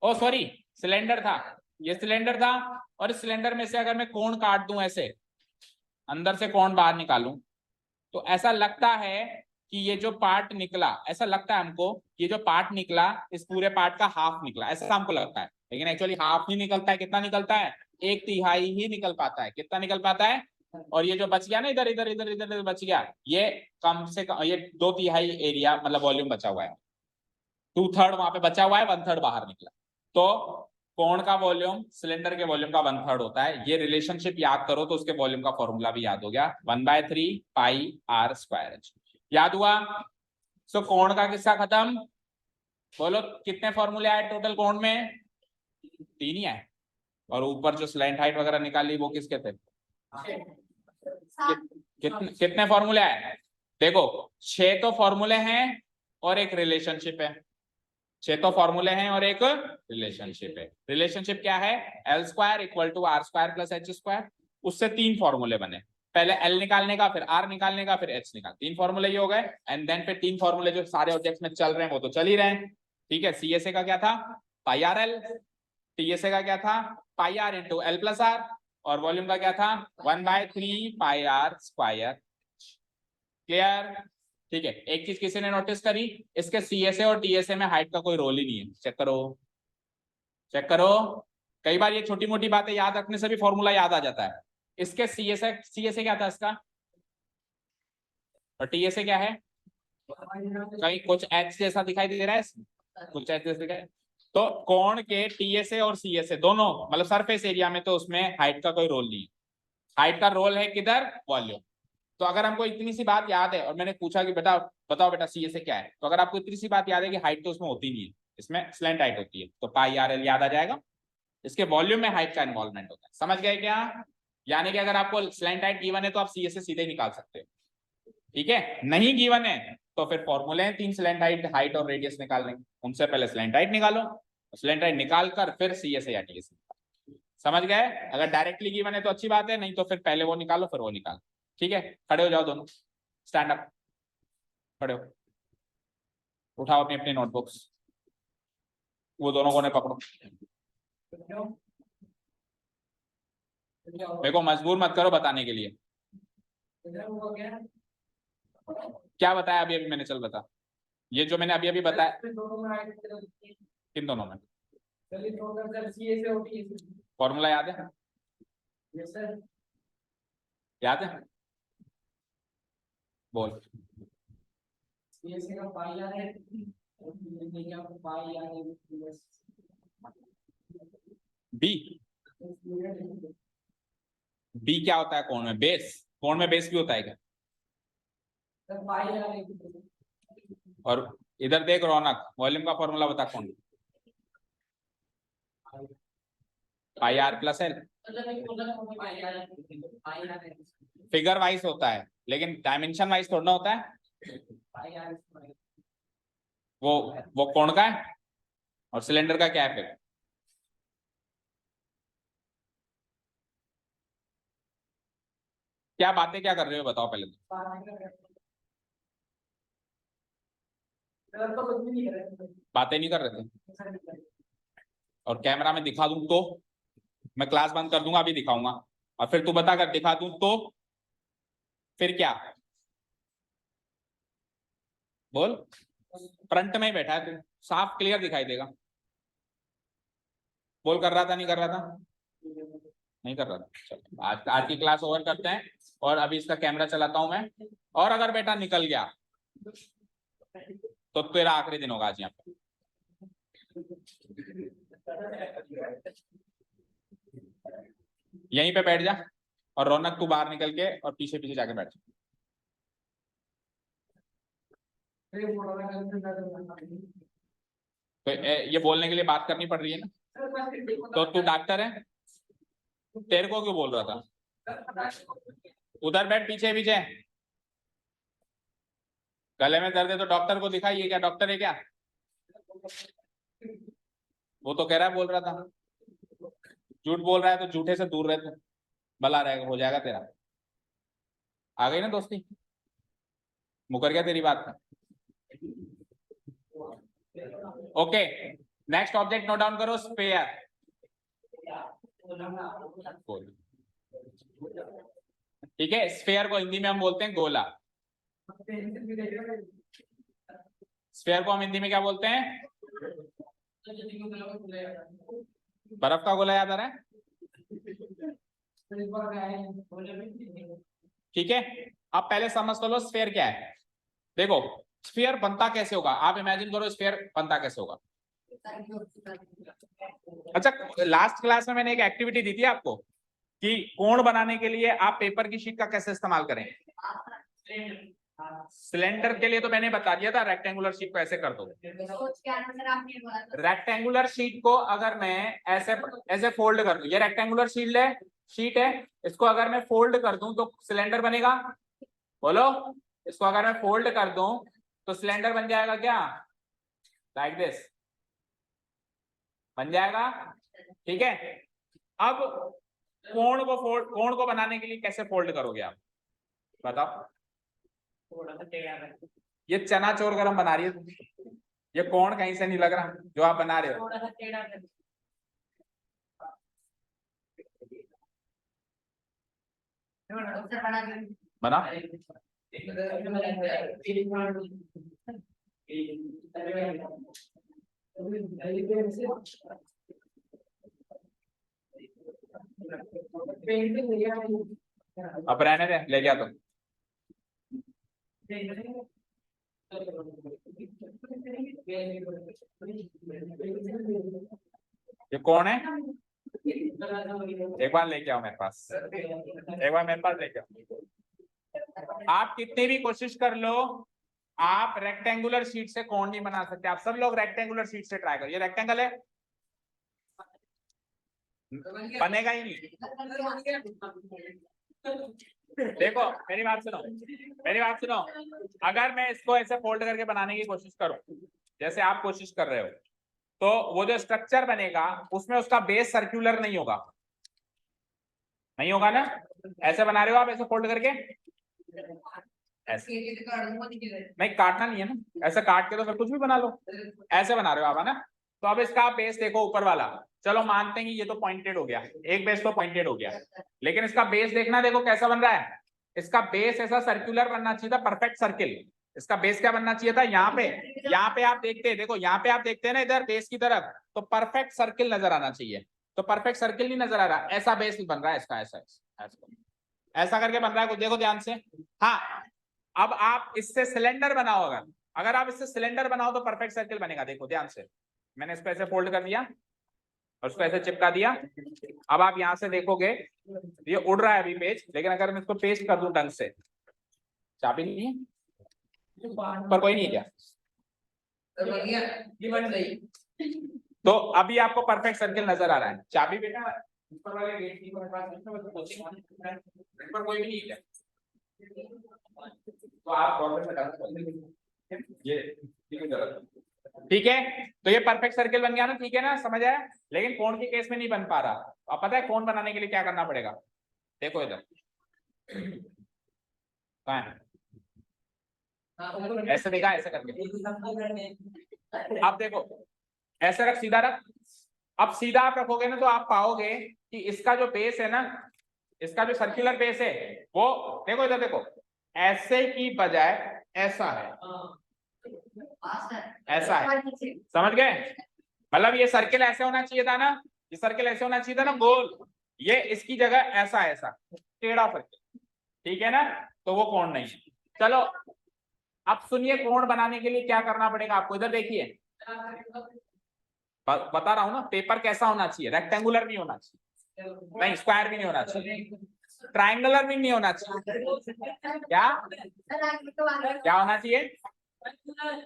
ओ सॉरी सिलेंडर था, ये सिलेंडर था, और इस सिलेंडर में से अगर मैं कोण काट दूं ऐसे, अंदर से कोण बाहर निकालूं, तो ऐसा लगता है कि ये जो पार्ट निकला, ऐसा लगता है हमको ये जो पार्ट निकला इस पूरे पार्ट का हाफ निकला, ऐसा हमको लगता है, लेकिन एक्चुअली हाफ नहीं निकलता है। कितना निकलता है? 1/3 ही निकल पाता है। कितना निकल पाता है? और ये जो बच गया ना, इधर इधर इधर इधर बच गया, ये कम से कम ये 2/3 एरिया मतलब वॉल्यूम बचा हुआ है, 2/3 वहां पे बचा हुआ है, 1/3 बाहर निकला। तो कोण का वॉल्यूम सिलेंडर के वॉल्यूम का 1/3 होता है। ये रिलेशनशिप याद करो तो उसके वॉल्यूम का फॉर्मूला भी याद हो गया, 1/3 पाई आर स्क्वायर एच। याद हुआ? सो कोण का किस्सा खत्म। बोलो कितने फॉर्मूले आए टोटल कोण में? 3 ही आए, और ऊपर जो स्लैंट हाइट वगैरह निकाली वो किसके थे? कितने फॉर्मूले आए? देखो 6 तो फॉर्मूले हैं और एक रिलेशनशिप है, 6 तो फॉर्मूले हैं और एक रिलेशनशिप है। रिलेशनशिप क्या है? L square equal to R square plus H square. उससे 3 फॉर्मूले बने, पहले एल निकालने का, फिर आर निकालने का, फिर एच निकाल, 3 फॉर्मूले ये हो गए। एंड देन फिर 3 फॉर्मूले जो सारे ऑब्जेक्ट्स में चल रहे हैं वो तो चल ही रहे हैं, ठीक है। सीएसए का क्या था? Pi R L. टीएसए का क्या था? Pi R into L plus R. और वॉल्यूम का क्या था? 1/3 पाई आर स्क्वायर। क्लियर? ठीक है। एक चीज किसी ने नोटिस करी, इसके सीएसए और टीएसए में हाइट का कोई रोल ही नहीं है। चेक करो, चेक करो। कई बार ये छोटी मोटी बातें याद रखने से भी फॉर्मूला याद आ जाता है। इसके सीएसए क्या था इसका, और टीएसए क्या है? कहीं कुछ एच जैसा दिखाई दे रहा है, कुछ एच जैसा दिखाई। तो कोण के टीएसए और सीएसए दोनों मतलब सरफेस एरिया में तो उसमें हाइट का कोई रोल नहीं है। हाइट का रोल है किधर? वॉल्यूम। तो अगर हमको इतनी सी बात याद है और मैंने पूछा कि बेटा बताओ बेटा सीएसए क्या है, तो अगर आपको इतनी सी बात याद है कि हाइट तो उसमें होती नहीं है, इसमें स्लैंट हाइट होती है, तो पाई आर एल याद आ जाएगा। इसके वॉल्यूम में हाइट का इन्वॉल्वमेंट होता है। समझ गए क्या? यानी कि अगर आपको स्लैंट हाइट गिवन है तो आप सीएसए सीधे निकाल सकते हो, ठीक है। नहीं गिवन है तो फिर फॉर्मूले हैं 3 स्लैंट हाइट, हाइट और रेडियस निकालने, उनसे पहले स्लैंट हाइट निकालो, स्लैंट हाइट निकाल कर फिर सीएसए या टीएसए। समझ गए? अगर डायरेक्टली गिवन है तो अच्छी बात है, नहीं तो फिर पहले वो निकालो फिर वो निकालो, ठीक है। खड़े हो जाओ दोनों, स्टैंड अप, खड़े हो, उठाओ अपनी अपनी नोटबुक्स, वो दोनों को ने पकड़ो। मेरे को मजबूर मत करो बताने के लिए। क्या बताया अभी अभी मैंने? चल बता, ये जो मैंने अभी अभी बताया किन दोनों में? फॉर्मूला याद है? याद है? बोल। बी, बी क्या होता है कोण में? बेस। कोण में बेस भी होता है क्या? और इधर देख रौनक, वॉल्यूम का फॉर्मूला बता कौन? Pi R plus L. Figure wise होता है लेकिन डायमेंशन वाइज थोड़ा ना होता है। वो कोण का है और सिलेंडर का क्या है फिर? क्या बातें क्या कर रहे हो बताओ पहले तो। बातें नहीं कर रहे थे और कैमरा में दिखा दूं तो? मैं क्लास बंद कर दूंगा, अभी दिखाऊंगा, और फिर तू बता कर दिखा दूं तो फिर क्या? बोल। फ्रंट में ही बैठा है तू, साफ क्लियर दिखाई देगा। बोल, कर रहा था नहीं कर रहा था? नहीं कर रहा था। चलो आज की क्लास ओवर करते हैं, और अभी इसका कैमरा चलाता हूं मैं। और अगर बेटा निकल गया तो तेरा आखिरी दिन होगा आज यहाँ पे। यहीं पे बैठ जा, और रौनक तू बाहर निकल के और पीछे पीछे जाके बैठ जा। तो ये बोलने के लिए बात करनी पड़ रही है ना। तो तू डॉक्टर है, तेरे को क्यों बोल रहा था? उधर बैठ पीछे पीछे। गले में दर्द है तो डॉक्टर को दिखाइए। क्या डॉक्टर है क्या? वो तो कह रहा है बोल रहा था। झूठ बोल रहा है तो झूठे से दूर रहे तू, भला रहेगा, हो जाएगा तेरा। आ गई ना दोस्ती? मुकर गया तेरी बात का? Okay, next object note down करो, स्फीयर। ठीक है, स्फीयर को हिंदी में हम बोलते हैं गोला। स्फीयर को हम हिंदी में क्या बोलते हैं? बर्फ का गोला याद आ रहा है? ठीक है, अब पहले समझ तो लो स्फीयर क्या है। देखो, स्फीयर बनता कैसे होगा, आप इमेजिन करो स्फीयर बनता कैसे होगा। अच्छा, लास्ट क्लास में मैंने एक एक्टिविटी दी थी आपको कि कोण बनाने के लिए आप पेपर की शीट का कैसे इस्तेमाल करें। सिलेंडर के लिए तो मैंने बता दिया था, रेक्टेंगुलर शीट को ऐसे कर दो। रेक्टेंगुलर शीट को अगर मैं ऐसे ऐसे फोल्ड कर दूं, ये रेक्टेंगुलर शीट है, इसको अगर मैं फोल्ड कर दूं तो सिलेंडर बनेगा। बोलो, इसको अगर मैं फोल्ड कर दूं तो सिलेंडर बन जाएगा क्या? Like this. बन जाएगा। ठीक है, अब कोण को बनाने के लिए कैसे फोल्ड करोगे आप बताओ। ये चना चोर गरम बना रही है तुम, ये कोण कहीं से नहीं लग रहा जो आप बना रहे हो। बना अब रहने दे, ले गया तो ये कौन है, एक बार लेके आओ मेरे पास, एक बार मेरे पास लेके आओ। आप कितनी भी कोशिश कर लो, आप रेक्टेंगुलर शीट से कौन नहीं बना सकते। आप सब लोग रेक्टेंगुलर शीट से ट्राई करो। ये रेक्टेंगल है, बनेगा ही नहीं। देखो मेरी बात सुनो, मेरी बात सुनो, अगर मैं इसको ऐसे फोल्ड करके बनाने की कोशिश करूं जैसे आप कोशिश कर रहे हो, तो वो जो स्ट्रक्चर बनेगा उसमें उसका बेस सर्कुलर नहीं होगा, नहीं होगा ना। ऐसे बना रहे हो आप ऐसे फोल्ड करके, ऐसे नहीं काटना नहीं है ना, ऐसे काट के तो फिर कुछ भी बना लो, ऐसे बना रहे हो आप, है ना। तो अब इसका बेस देखो ऊपर वाला, चलो मानते हैं कि ये तो पॉइंटेड हो गया, एक बेस तो पॉइंटेड हो गया, लेकिन इसका बेस देखना, देखो कैसा बन रहा है। इसका बेस ऐसा सर्कुलर बनना चाहिए था, परफेक्ट सर्किल। इसका बेस क्या बनना चाहिए था, यहाँ पे आप देखते हैं, देखो यहाँ पे आप देखते हैं ना इधर बेस की तरफ, तो परफेक्ट सर्किल नजर आना चाहिए, तो परफेक्ट सर्किल नहीं नजर आ रहा, ऐसा बेस बन रहा है इसका, ऐसा करके बन रहा है कुछ, देखो ध्यान से। हाँ, अब आप इससे सिलेंडर बनाओ, अगर आप इससे सिलेंडर बनाओ तो परफेक्ट सर्किल बनेगा। देखो ध्यान से, मैंने इसको ऐसे फोल्ड कर दिया और उसको ऐसे चिपका दिया। अब आप यहां से देखोगे ये उड़ रहा है अभी पेज, लेकिन अगर मैं इसको पेस्ट कर दूं ढंग से, चाबी नहीं है पर कोई नहीं है तो अभी आपको परफेक्ट सर्किल नजर आ रहा है। चाबी बेटा ऊपर वाले गेट की पर कोई भी नहीं है, तो आप ये ठीक है, तो ये परफेक्ट सर्किल बन गया ना, ठीक है ना, समझ आया। लेकिन कोण के केस में नहीं बन पा रहा। अब पता है कोण बनाने के लिए क्या करना पड़ेगा, देखो इधर कहाँ है, ऐसे देखा, ऐसे करके आप देखो, ऐसे रख, सीधा रख। अब सीधा आप रखोगे ना तो आप पाओगे कि इसका जो बेस है ना, इसका जो सर्कुलर बेस है वो, देखो इधर देखो, ऐसे की बजाय ऐसा है, ऐसा है, समझ गए। मतलब ये सर्किल ऐसे होना चाहिए था ना, ये सर्किल ऐसे होना चाहिए था ना, गोल, ये इसकी जगह ऐसा, ऐसा टेढ़ा सर्किल, ठीक है ना, तो वो कोण नहीं है। चलो अब सुनिए, कोण बनाने के लिए क्या करना पड़ेगा आपको, इधर देखिए, बता रहा हूं ना, पेपर कैसा होना चाहिए, रेक्टेंगुलर नहीं होना चाहिए, नहीं स्क्वायर भी नहीं होना चाहिए, ट्राइंगुलर भी नहीं होना चाहिए, क्या होना चाहिए,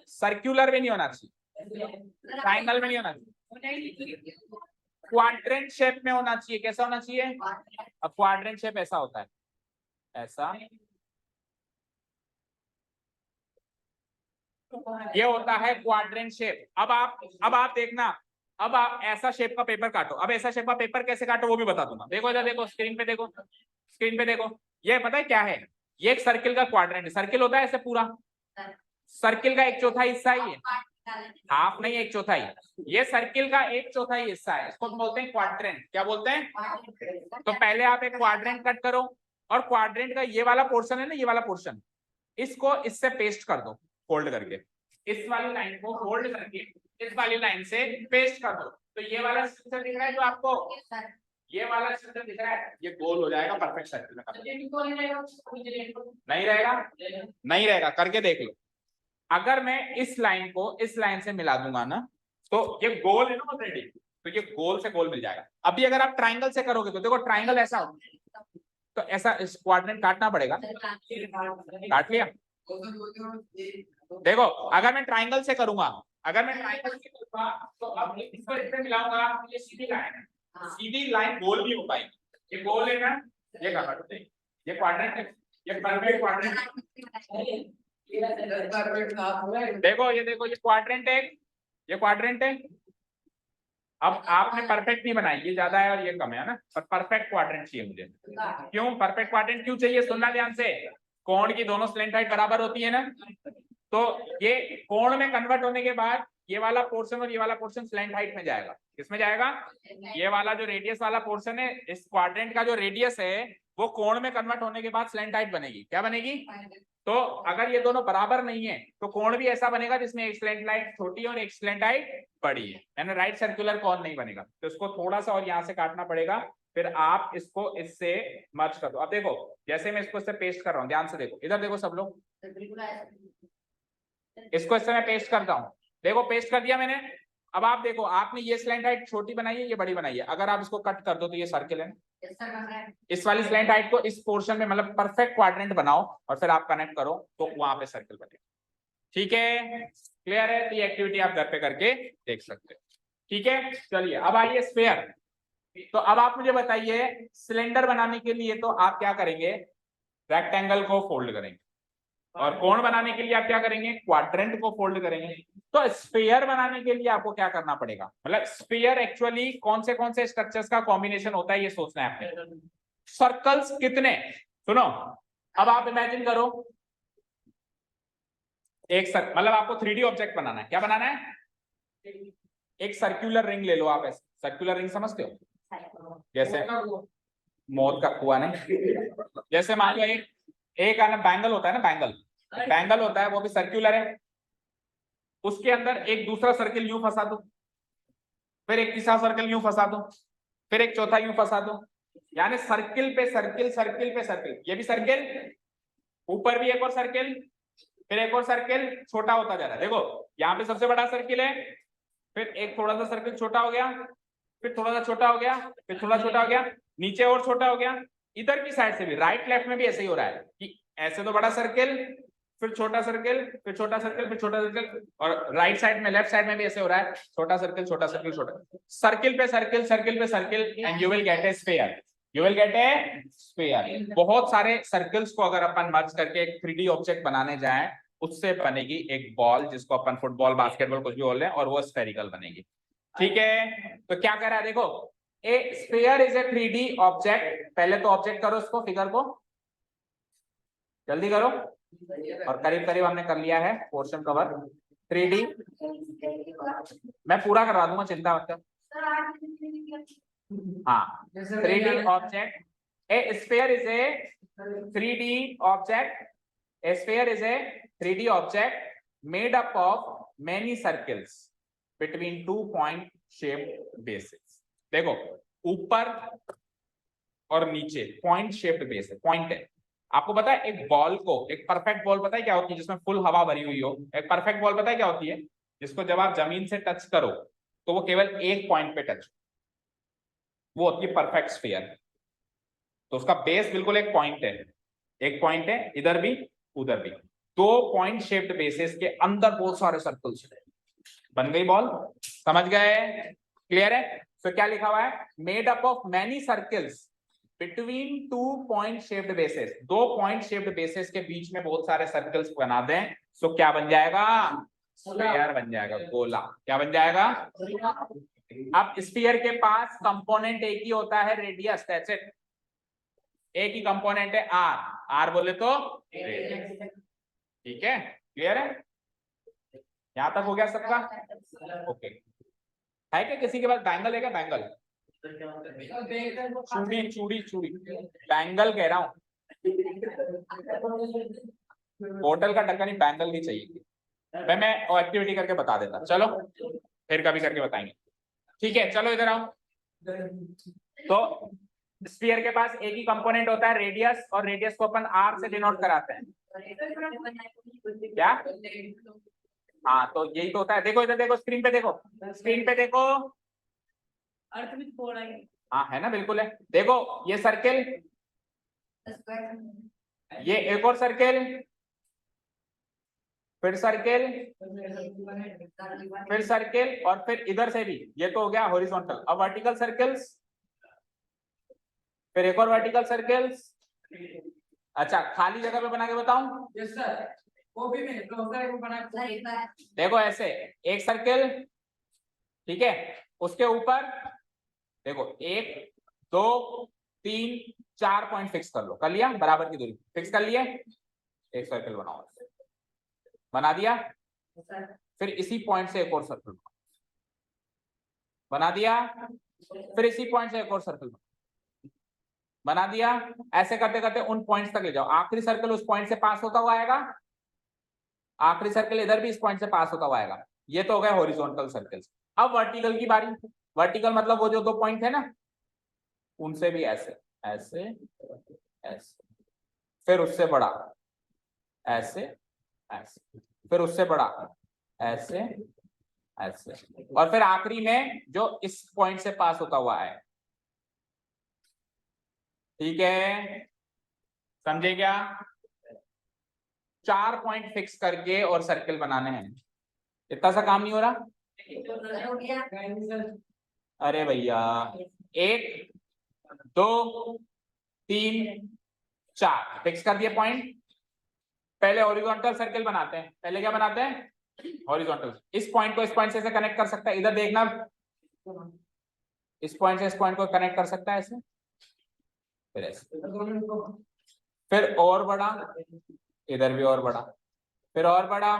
सर्क्यूलर भी नहीं होना चाहिए, ट्राइंगल में नहीं होना चाहिए, क्वाड्रेंट शेप में होना चाहिए। कैसा होना चाहिए, अब क्वाड्रेंट शेप ऐसा होता है, ऐसा, ये होता है क्वाड्रेंट शेप। अब आप देखना, अब आप ऐसा शेप का पेपर काटो, अब ऐसा शेप का पेपर कैसे काटो वो भी बता दूंगा। देखो इधर देखो, स्क्रीन पे देखो, स्क्रीन पे देखो, ये पता है क्या है, ये एक सर्किल का क्वाड्रेंट है। सर्किल होता है ऐसे पूरा, सर्किल का एक चौथाई हिस्सा ही है, हाफ नहीं, एक चौथाई, ये सर्किल का एक चौथाई हिस्सा है, इसको बोलते हैं क्वाड्रेंट। क्या बोलते हैं, तो पहले आप एक क्वाड्रेंट कट करो, और क्वाड्रेंट का ये वाला पोर्शन है ना, ये वाला पोर्शन, इसको इससे पेस्ट कर दो, फोल्ड करके, इस वाली लाइन को फोल्ड करके इस वाली लाइन से पेस्ट कर दो, तो ये वाला स्ट्रक्चर दिख रहा है जो आपको, ये वाला स्ट्रक्चर दिख रहा है, ये गोल हो जाएगा, परफेक्ट सर्किल नहीं रहेगा, नहीं रहेगा, करके देख लो। अगर मैं इस लाइन को इस लाइन से मिला दूंगा ना, तो ये गोल है ना ऑलरेडी, तो ये गोल से गोल मिल जाएगा। अभी अगर आप ट्राइंगल से करोगे तो देखो ट्राइंगल ऐसा होगा, तो ऐसा इस क्वाड्रेंट काटना पड़ेगा, काट लिया। देखो अगर मैं ट्राइंगल से करूंगा, अगर मैं ट्राइंगल से करूंगा तो अब इसको इससे मिलाऊंगा, ये सीधी लाइन गोल भी हो पाएगी, ये गोल है ना, ये कहा ये क्वाड्रेंट है, ये परफेक्ट क्वाड्रेंट। देखो ये देखो, ये क्वाड्रेंट है, ये क्वाड्रेंट है, अब आपने परफेक्ट नहीं बनाई, ये ज्यादा है और ये कम है ना, पर परफेक्ट क्वाड्रेंट चाहिए मुझे। क्यों परफेक्ट क्वाड्रेंट क्यों चाहिए, सुनना ध्यान से। कोण की दोनों स्लेंट हाइट बराबर होती है ना, तो ये कोण में कन्वर्ट होने के बाद ये वाला पोर्शन और ये वाला पोर्शन स्लेंट हाइट में जाएगा। किसमें जाएगा, ये वाला जो रेडियस वाला पोर्शन है, इस क्वाड्रेंट का जो रेडियस है वो कोण में कन्वर्ट होने के बाद स्लेंट हाइट बनेगी। क्या बनेगी, तो अगर ये दोनों बराबर नहीं है तो कोण भी ऐसा बनेगा जिसमें एक स्लेंट हाइट छोटी है और एक स्लेंट हाइट बड़ी है, यानी राइट सर्कुलर कोण नहीं बनेगा। तो इसको थोड़ा सा और यहाँ से काटना पड़ेगा, फिर आप इसको इससे मर्ज कर दो। अब देखो जैसे मैं इसको इससे पेस्ट कर रहा हूँ, ध्यान से देखो, इधर देखो सब लोग, इसको इससे मैं पेस्ट करता हूँ, देखो पेस्ट कर दिया मैंने। अब आप देखो, आपने ये स्लेंट हाइट छोटी बनाई है, ये बड़ी बनाई है, अगर आप इसको कट कर दो तो ये सर्किल है। इस वाली स्लेंट हाइट को इस पोर्शन में मतलब परफेक्ट क्वाड्रेंट बनाओ और फिर आप कनेक्ट करो तो वहां पे सर्किल बनेगा। ठीक है, क्लियर है, तो ये एक्टिविटी आप घर पे करके देख सकते हो। ठीक है, चलिए अब आइए स्फीयर। तो अब आप मुझे बताइए, सिलेंडर बनाने के लिए तो आप क्या करेंगे, रेक्टेंगल को फोल्ड करेंगे, और कोण बनाने के लिए आप क्या करेंगे, क्वाड्रेंट को फोल्ड करेंगे। तो स्फीयर बनाने के लिए आपको क्या करना पड़ेगा, मतलब स्फीयर एक्चुअली कौन से स्ट्रक्चर्स का कॉम्बिनेशन होता है ये सोचना है आपने। सर्कल्स कितने, सुनो, अब आप इमेजिन करो एक मतलब आपको 3D ऑब्जेक्ट बनाना है। क्या बनाना है, एक सर्कुलर रिंग ले लो आप, ऐसे सर्कुलर रिंग समझते हो, जैसे मौत का कुआं नहीं, जैसे मान लो एक बैंगल होता है ना, बैंगल होता है, वो भी सर्कुलर है, उसके अंदर एक दूसरा सर्किल यूं फंसा दो, फिर एक तीसरा सर्किल यूं फंसा दो, फिर एक चौथा यूं फंसा दो, यानी सर्किल पे सर्किल, सर्किल पे सर्किल, ये भी सर्किल, ऊपर भी एक और सर्किल, फिर एक और सर्किल, छोटा होता जा रहा है। देखो यहाँ पे सबसे बड़ा सर्किल है, फिर एक थोड़ा सा सर्किल छोटा हो गया, फिर थोड़ा सा छोटा हो गया, फिर थोड़ा छोटा हो गया, नीचे और छोटा हो गया। इधर की साइड से भी, राइट लेफ्ट में भी ऐसे ही हो रहा है कि ऐसे तो बड़ा सर्किल, फिर छोटा सर्किल, फिर छोटा सर्किल, फिर छोटा सर्किल, और राइट साइड में, लेफ्ट साइड में भी ऐसे हो रहा है, छोटा सर्किल, छोटा सर्किल, छोटा सर्किल पे सर्किल, सर्किल पे circle, and you will get A sphere, you will get A sphere. बहुत सारे सर्किल्स को अगर अपन मर्ज करके एक 3D ऑब्जेक्ट बनाने जाएं, उससे बनेगी एक बॉल, जिसको अपन फुटबॉल, बास्केटबॉल कुछ भी बोल रहे हैं, और वो स्फेरिकल बनेगी। ठीक है, तो क्या कह रहा है देखो, ए sphere is a 3D object. पहले तो ऑब्जेक्ट करो इसको, फिगर को जल्दी करो, और करीब करीब हमने कर लिया है पोर्शन कवर। 3D मैं पूरा करवा दूंगा, चिंता मत कर। हाँ, 3D object, A sphere is a 3D object, a sphere is a 3D object made up of many circles between 2 point shaped bases। देखो ऊपर और नीचे पॉइंट शेप्ड बेस है, पॉइंट है। आपको पता है एक बॉल को, एक परफेक्ट बॉल पता है क्या होती है, जिसमें फुल हवा भरी हुई हो, एक परफेक्ट बॉल पता है क्या होती है, जिसको जब आप जमीन से टच करो तो वो केवल एक पॉइंट पे टच, वो होती है परफेक्ट स्फीयर। तो उसका बेस बिल्कुल एक पॉइंट है, एक पॉइंट है इधर भी उधर भी, 2 पॉइंट शेप्ड बेसिस के अंदर बहुत सारे सर्कल्स बन गई बॉल। समझ गए, क्लियर है। तो क्या लिखा हुआ है, made up of many circles between 2 point shaped basis, 2 point shaped basis के बीच में बहुत सारे सर्कल्स बना दें, सो क्या बन जाएगा, स्फीयर बन जाएगा, गोला। क्या बन जाएगा, अब स्फीयर के पास कंपोनेंट एक ही होता है, रेडियस, दैट्स इट, एक ही कंपोनेंट है आर, आर बोले तो रेडियस। ठीक है, क्लियर है, यहां तक हो गया सबका, ओके। है क्या किसी के पास बैंगल है क्या, बैंगल, चूड़ी चूड़ी चूड़ी, बैंगल कह रहा हूं, बोतल का ढक्कन ही बैंगल नहीं चाहिए। मैं एक्टिविटी करके बता देता, चलो फिर कभी करके बताएंगे। ठीक है, चलो इधर आओ। तो स्फीयर के पास एक ही कंपोनेंट होता है रेडियस, और रेडियस को अपन आर से डिनोट कराते हैं। क्या, हाँ तो यही तो होता है। देखो इधर देखो, स्क्रीन पे देखो, स्क्रीन पे देखो, हाँ है ना, बिल्कुल है। देखो ये सर्किल, ये एक और सर्किल, फिर सर्किल, फिर सर्किल, और फिर इधर से भी, ये तो हो गया हॉरिजॉन्टल। अब वर्टिकल सर्कल्स, फिर एक और वर्टिकल सर्कल्स। अच्छा खाली जगह पे बना के बताऊं, यस सर, वो भी मैं बना, देखो ऐसे एक सर्किल, ठीक है, उसके ऊपर देखो 1 2 3 4 पॉइंट फिक्स कर लो, कर लिया, बराबर की दूरी फिक्स कर लिए, एक सर्कल बनाओ, बना दिया, फिर इसी पॉइंट से एक और सर्कल बना दिया, फिर इसी पॉइंट से एक और सर्कल बना दिया, ऐसे करते करते उन पॉइंट्स तक ले जाओ, आखिरी सर्कल उस पॉइंट से पास होता हुआ आएगा, आखिरी सर्कल इधर भी इस पॉइंट से पास होता हुआ आएगा। ये तो हो गए हॉरिजॉन्टल सर्कल्स। अब वर्टिकल की बारी, वर्टिकल मतलब वो जो 2 पॉइंट है ना, उनसे भी ऐसे ऐसे ऐसे, फिर उससे बड़ा ऐसे ऐसे, फिर उससे बड़ा ऐसे ऐसे, और फिर आखिरी में जो इस पॉइंट से पास होता हुआ है। ठीक है, समझे क्या? 4 पॉइंट फिक्स करके और सर्कल बनाने हैं, इतना सा काम नहीं हो रहा? अरे भैया 1 2 3 4 फिक्स कर दिए पॉइंट। पहले हॉरिजॉन्टल सर्कल बनाते हैं, पहले क्या बनाते हैं? हॉरिजॉन्टल। इस पॉइंट को इस पॉइंट से कनेक्ट कर सकता है, इधर देखना, इस पॉइंट से इस पॉइंट को कनेक्ट कर सकता है ऐसे, फिर ऐसे, फिर और बड़ा, इधर भी और बड़ा, फिर और बड़ा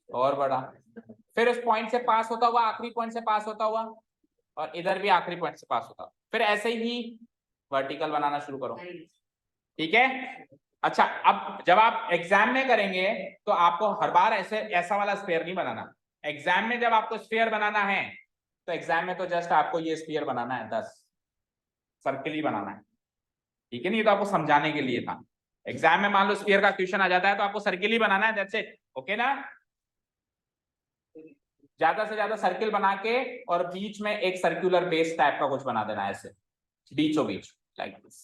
और बड़ा, फिर उस पॉइंट से पास होता हुआ, आखिरी पॉइंट से पास होता हुआ, और इधर भी आखिरी पॉइंट से पास होता हुआ, फिर ऐसे ही वर्टिकल बनाना शुरू करो। ठीक है? अच्छा, अब जब आप एग्जाम में करेंगे तो आपको हर बार ऐसे ऐसा वाला स्फीयर नहीं बनाना। एग्जाम में जब आपको स्फीयर बनाना है तो एग्जाम में तो जस्ट आपको ये स्फीयर बनाना है, 10 सर्किल ही बनाना है। ठीक है, नहीं तो आपको समझाने के लिए था। एग्जाम में मान लो स्फीयर का क्वेश्चन आ जाता है तो आपको सर्किल ही बनाना है, दैट्स इट। ओके ना? ज्यादा से ज्यादा सर्किल बना के और बीच में एक सर्कुलर बेस टाइप का कुछ बना देना, ऐसे बीचों बीच, लाइक दिस,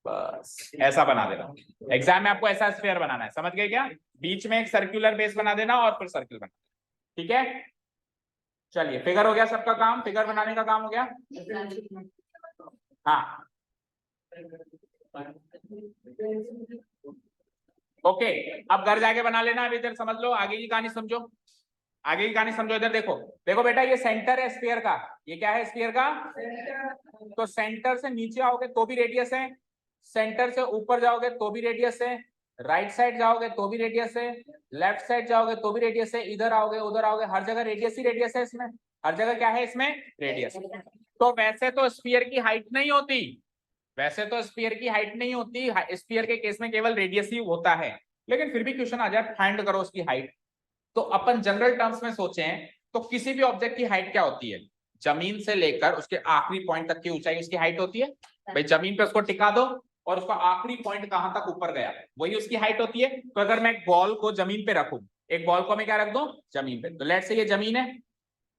बस ऐसा बना देना। एग्जाम में आपको ऐसा स्फीयर बनाना है, समझ गए क्या? बीच में एक सर्कुलर बेस बना देना और फिर सर्किल बना, ठीक है? चलिए, फिगर हो गया सबका काम, फिगर बनाने का काम हो गया। हाँ ओके, अब घर जाके बना लेना। अभी इधर समझ लो, आगे की कहानी समझो, आगे की कहानी समझो। इधर देखो, देखो बेटा, ये सेंटर है स्फीयर का, ये क्या है स्फीयर का? तो सेंटर से नीचे आओगे तो भी रेडियस है, सेंटर से ऊपर जाओगे तो भी रेडियस है, राइट साइड जाओगे तो भी रेडियस है, लेफ्ट साइड जाओगे तो भी रेडियस है, इधर आओगे उधर आओगे, हर जगह रेडियस ही रेडियस है इसमें, हर जगह क्या है इसमें? रेडियस। तो वैसे तो स्फीयर की हाइट नहीं होती, वैसे तो स्फीयर की हाइट नहीं होती, स्फीयर के केस में केवल रेडियस ही होता है, लेकिन फिर भी क्वेश्चन आ जाए फाइंड करो उसकी हाइट, तो अपन जनरल टर्म्स में सोचें तो किसी भी ऑब्जेक्ट की हाइट क्या होती है? जमीन से लेकर उसके आखिरी पॉइंट तक की ऊंचाई उसकी हाइट होती है। भाई जमीन पे उसको टिका दो और उसका आखिरी पॉइंट कहां तक ऊपर गया, वही उसकी हाइट होती है। तो अगर मैं एक बॉल को जमीन पे रखूं, एक बॉल को मैं क्या रख दूं? जमीन पे, तो लेट से ये जमीन है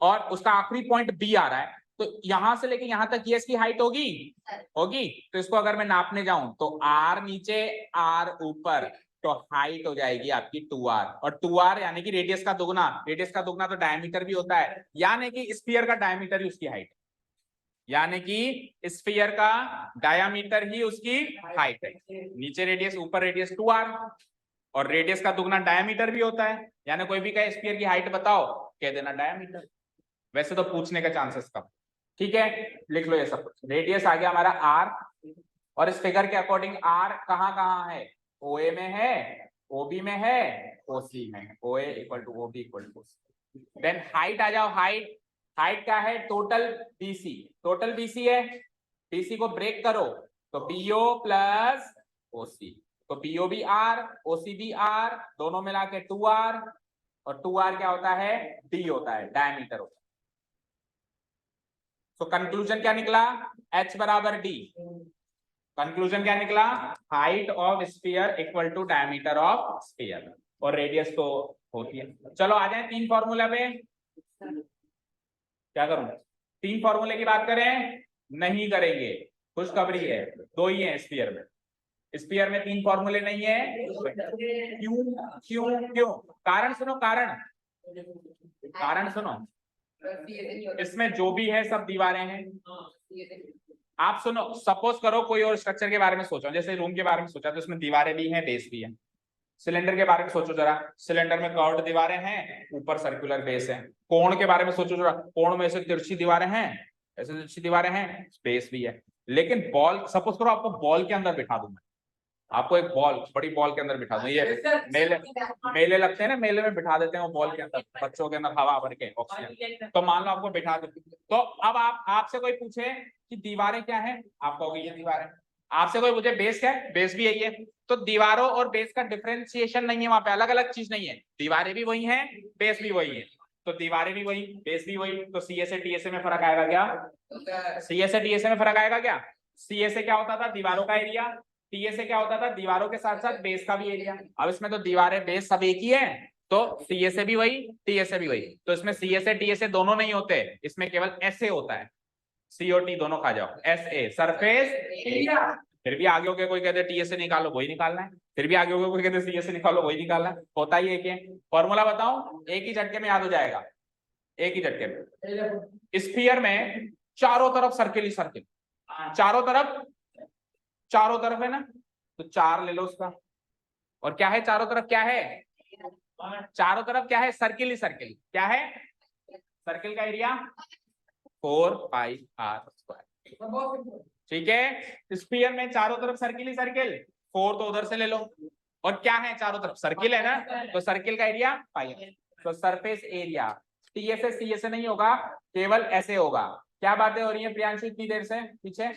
और उसका आखिरी पॉइंट बी आ रहा है, तो यहां से लेके यहां तक ये इसकी हाइट होगी, होगी। तो इसको अगर मैं नापने जाऊं तो आर नीचे आर ऊपर, तो हाइट हो जाएगी आपकी 2r, और 2r यानी कि रेडियस का दुगना, रेडियस का दुगना तो डायमीटर भी होता है, यानी कि स्फीयर का डायमीटर ही उसकी हाइट, यानी कि स्फीयर का डायमीटर ही उसकी हाइट है। नीचे रेडियस ऊपर रेडियस 2r, और रेडियस का दुगना डायमीटर भी होता है, यानी कोई भी कहे स्फीयर की हाइट बताओ, कह देना डायमीटर। वैसे तो पूछने का चांसेस कम, ठीक है, लिख लो ये सब कुछ। रेडियस आ गया हमारा r, और इस फिगर के अकॉर्डिंग r कहां कहां है? OA में है, OB में है, OC में है। OA equal to OB equal to OC। Then height आ जाओ, हाइट, हाइट क्या है? टोटल BC, टोटल BC है, BC को ब्रेक करो तो BO प्लस OC, तो BO भी R, OC भी R, दोनों मिला के 2R, और 2R क्या होता है? D होता है, डायमीटर होता है। तो कंक्लूजन क्या निकला? H बराबर D। कंक्लूजन क्या निकला? Height of sphere equal to diameter of sphere, और रेडियस तो होती है। चलो आ जाए 3 फॉर्मूला पे। क्या करूं? 3 फॉर्मूले की बात करें? नहीं करेंगे, खुशखबरी है, 2 ही है स्फीयर में। स्फीयर में 3 फॉर्मूले नहीं है। क्यों क्यों क्यों? कारण सुनो, कारण, कारण सुनो। इसमें जो भी है सब दीवारें हैं। आप सुनो, सपोज करो कोई और स्ट्रक्चर के बारे में सोचो, जैसे रूम के बारे में सोचा तो इसमें दीवारें भी हैं, बेस भी है, सिलेंडर के बारे में सोचो जरा, सिलेंडर में कर्व्ड दीवारें हैं, ऊपर सर्कुलर बेस है। कोण के बारे में सोचो जरा, कोण में ऐसे तिरछी दीवारें हैं, ऐसे तिरछी दीवारें हैं, स्पेस भी है। लेकिन बॉल, सपोज करो आपको बॉल के अंदर बिठा दूं मैं, आपको एक बॉल, बड़ी बॉल के अंदर बिठा दूं, ये मेले मेले लगते हैं ना, मेले में बिठा देते हैं वो बॉल के अंदर, बच्चों के अंदर हवा भर के ऑक्सीजन, तो मान लो आपको बिठा दो, तो अब आप आपसे कोई पूछे कि दीवारें क्या है, आप कहोगे ये दीवारें। आपसे कोई पूछे बेस क्या है, बेस भी यही है। तो दीवारों और बेस का डिफरेंशिएशन नहीं है, वहां पे अलग अलग चीज नहीं है, दीवारें भी वही है, बेस भी वही है। तो दीवारें भी वही, बेस भी वही, तो सीएसए टीएसए में फर्क आएगा क्या? सीएसए टीएसए में फर्क आएगा क्या? सीएसए क्या होता था, दीवारों का एरिया, टीएसए क्या होता था, दीवारों के साथ साथ बेस का भी एरिया। अब इसमें तो दीवारें बेस सब एक ही है, तो सीएसए भी वही, टीएसए भी वही। तो इसमें सीएसए टीएसए दोनों नहीं होते, इसमें केवल एसए होता है, सीओटी दोनों खा जाओ, एसए सरफेस एरिया। फिर भी आगे होके कोई कहते टीएसए निकालो, वही निकालना है, फिर भी आगे होके कोई कहते सीएसए निकालो, वही निकालना है, होता ही एक है। फॉर्मूला बताऊं, एक ही झटके में याद हो जाएगा, एक ही झटके में। स्फीयर में चारों तरफ सर्किल ही सर्किल, चारों तरफ है ना, तो 4 ले लो उसका। और क्या है चारों तरफ, क्या है चारों तरफ, क्या है, सर्किल ही सर्किल। क्या है, सर्किल का एरिया 4πr²। ठीक है, स्फीयर में चारों तरफ सर्किल ही सर्किल, 4 तो उधर से ले लो, और क्या है चारों तरफ, सर्किल है ना, तो सर्किल का एरिया पाई। तो सरफेस एरिया टीएसए सीएसए नहीं होगा, केवल ऐसे होगा। क्या बातें हो रही है प्रियांशु इतनी देर से पीछे?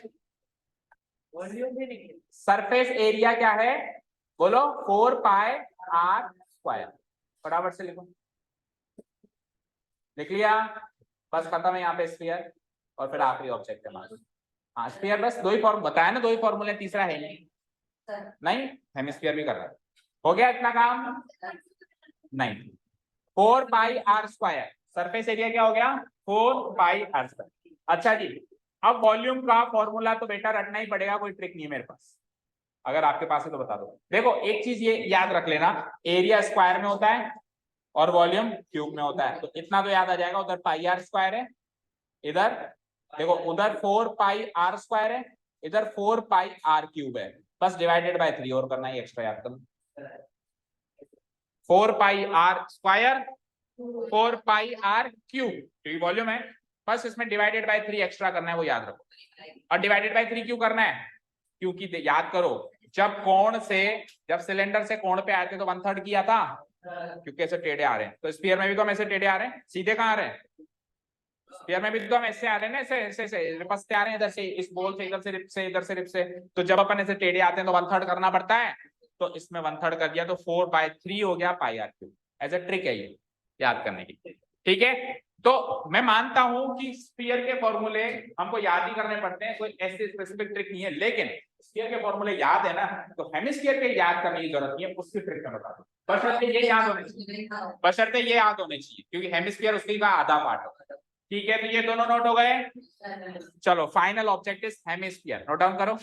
सरफेस एरिया क्या है बोलो, 4πr²। फटाफट से लिखो, लिख लिया? बस खत्म है यहाँ पे स्फीयर, और फिर आखिरी ऑब्जेक्ट है हमारा। हाँ स्फीयर, बस 2 ही फॉर्म बताया ना, 2 ही फॉर्मूले, तीसरा है नहीं, हेमिस्फीयर भी कर रहा है। हो गया इतना काम? नहीं, 4πr²। सरफेस एरिया क्या हो गया, 4πr²। अच्छा जी, अब वॉल्यूम का फॉर्मूला तो बेटा रटना ही पड़ेगा, कोई ट्रिक नहीं है मेरे पास, अगर आपके पास है तो बता दो। देखो एक चीज ये याद रख लेना, एरिया स्क्वायर में होता है और वॉल्यूम क्यूब में होता है, तो इतना तो याद आ जाएगा। उधर πr² है, इधर देखो उधर 4πr² है, इधर 4πr³ है, बस डिवाइडेड बाय 3 और करना ही एक्स्ट्रा याद करना। 4πr², 4πr³ वॉल्यूम है, बस इसमें डिवाइडेड बाय 3 एक्स्ट्रा करना है, वो याद रखो। और डिवाइडेड बाय 3 क्यों करना है, क्योंकि याद करो जब सिलेंडर से कोण पे आए थे तो 1/3 किया था, क्योंकि ऐसे टेढ़े आ रहे हैं, तो स्फीयर में भी तो हम ऐसे टेढ़े आ रहे हैं, सीधे कहाँ आ रहे हैं, स्फीयर में भी तो हम ऐसे आ रहे हैं ना, ऐसे रिपसते आ रहे हैं, इधर से इस बॉल से, इधर से रिप से, इधर से रिप से। तो जब अपन ऐसे टेढ़े आते हैं तो 1/3 करना पड़ता है, तो इसमें 1/3 कर दिया, तो 4/3 हो गया πr³। एज ए ट्रिक है ये याद करने की, ठीक है। तो मैं मानता हूं कि स्फीयर के फॉर्मूले हमको याद ही करने पड़ते हैं, कोई ऐसे स्पेसिफिक ट्रिक नहीं है, लेकिन स्फीयर के फॉर्मूले याद है ना, तो हेमिस्फीयर के याद करने की जरूरत नहीं है, उसकी ट्रिक मैं बता दूं। बशर्ते ये याद होने चाहिए, बशर्ते ये याद होने चाहिए, क्योंकि हेमिस्फीयर उसकी का आधा पार्ट होगा। ठीक है, तो ये दोनों नोट हो गए। चलो final object is hemisphere, note down करो।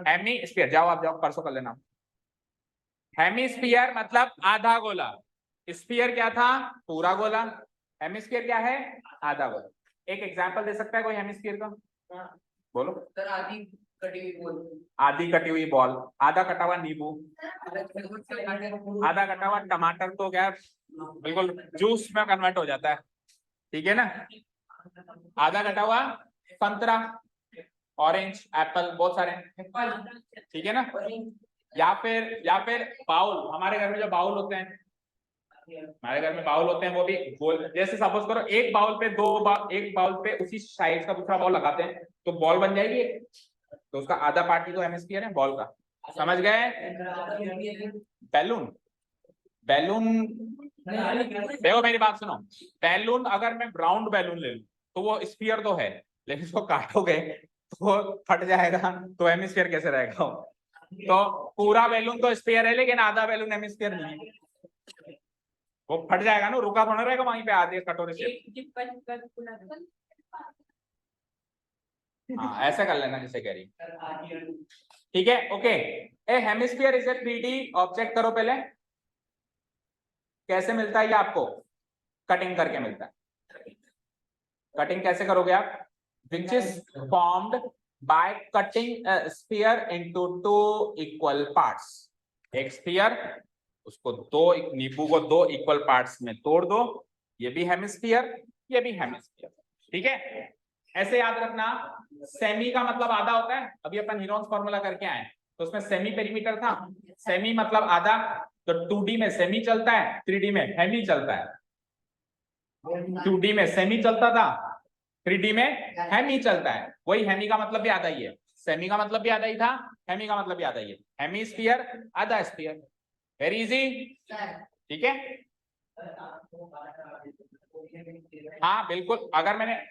हेमिस्फीयर, जाओ आप जाओ, परसों कर लेना। हेमिस्फीयर मतलब आधा गोला, स्फीयर क्या था, पूरा गोला, हेमिस्फीयर क्या है, आधा गोला। एक एग्जांपल दे सकता है कोई हेमिस्फीयर का? बोलो सर। आधी कटी हुई बॉल, आधा कटा हुआ नींबू, आधा कटा हुआ टमाटर, तो क्या बिल्कुल जूस में कन्वर्ट हो जाता है, ठीक है ना। आधा कटा हुआ संतरा, ऑरेंज, एप्पल, बहुत सारे, ठीक है ना। या फिर बाउल, हमारे घर में जो बाउल होते हैं, हमारे घर में बाउल होते हैं, वो भी गोल, जैसे सपोज करो एक बाउल पे एक बाउल पे उसी साइज का दूसरा बाउल लगाते हैं तो बॉल बन जाएगी, तो उसका आधा पार्ट ही तो हेमिस्फीयर है बॉल का, समझ गए। बैलून, देखो मेरी बात सुनो, बैलून अगर मैं राउंड बैलून ले लूं तो वो स्फीयर तो है, लेकिन उसको काटोगे तो फट जाएगा, तो हेमिस्फीयर कैसे रहेगा? तो पूरा बैलून तो स्फीयर है, लेकिन आधा बैलून हेमिस्फीयर नहीं है, वो फट जाएगा ना, रुका थोड़ा रहेगा वहीं पे आधे कटोरे से। हाँ ऐसा कर लेना जिसे कह रही, ठीक है। Okay, A hemisphere is a 3D object, करो पहले कैसे मिलता है ये आपको, कटिंग करके मिलता है। कटिंग कैसे करोगे आप, which is formed by cutting sphere into 2 equal parts. एक स्फीयर, उसको दो नींबू को दो इक्वल पार्ट्स में तोड़ दो, ये भी हेमिस्फीयर, ये भी हेमिस्फीयर, ठीक है। ऐसे याद रखना, सेमी का मतलब आधा होता है, अभी अपन हीरोन्स फॉर्मूला करके आए तो उसमें सेमी पेरीमीटर था, सेमी मतलब आधा, तो 2D में सेमी चलता है, 3D में हेमी चलता है। 2D में सेमी चलता था, 3D में हेमी चलता है, वही हेमी का मतलब भी आधा ही है, सेमी का मतलब भी आधा ही था, हेमी का मतलब भी आधा ही है, हेमी स्फीयर आधा स्फीयर, वेरी इजी, ठीक है। हाँ बिल्कुल, अगर मैंने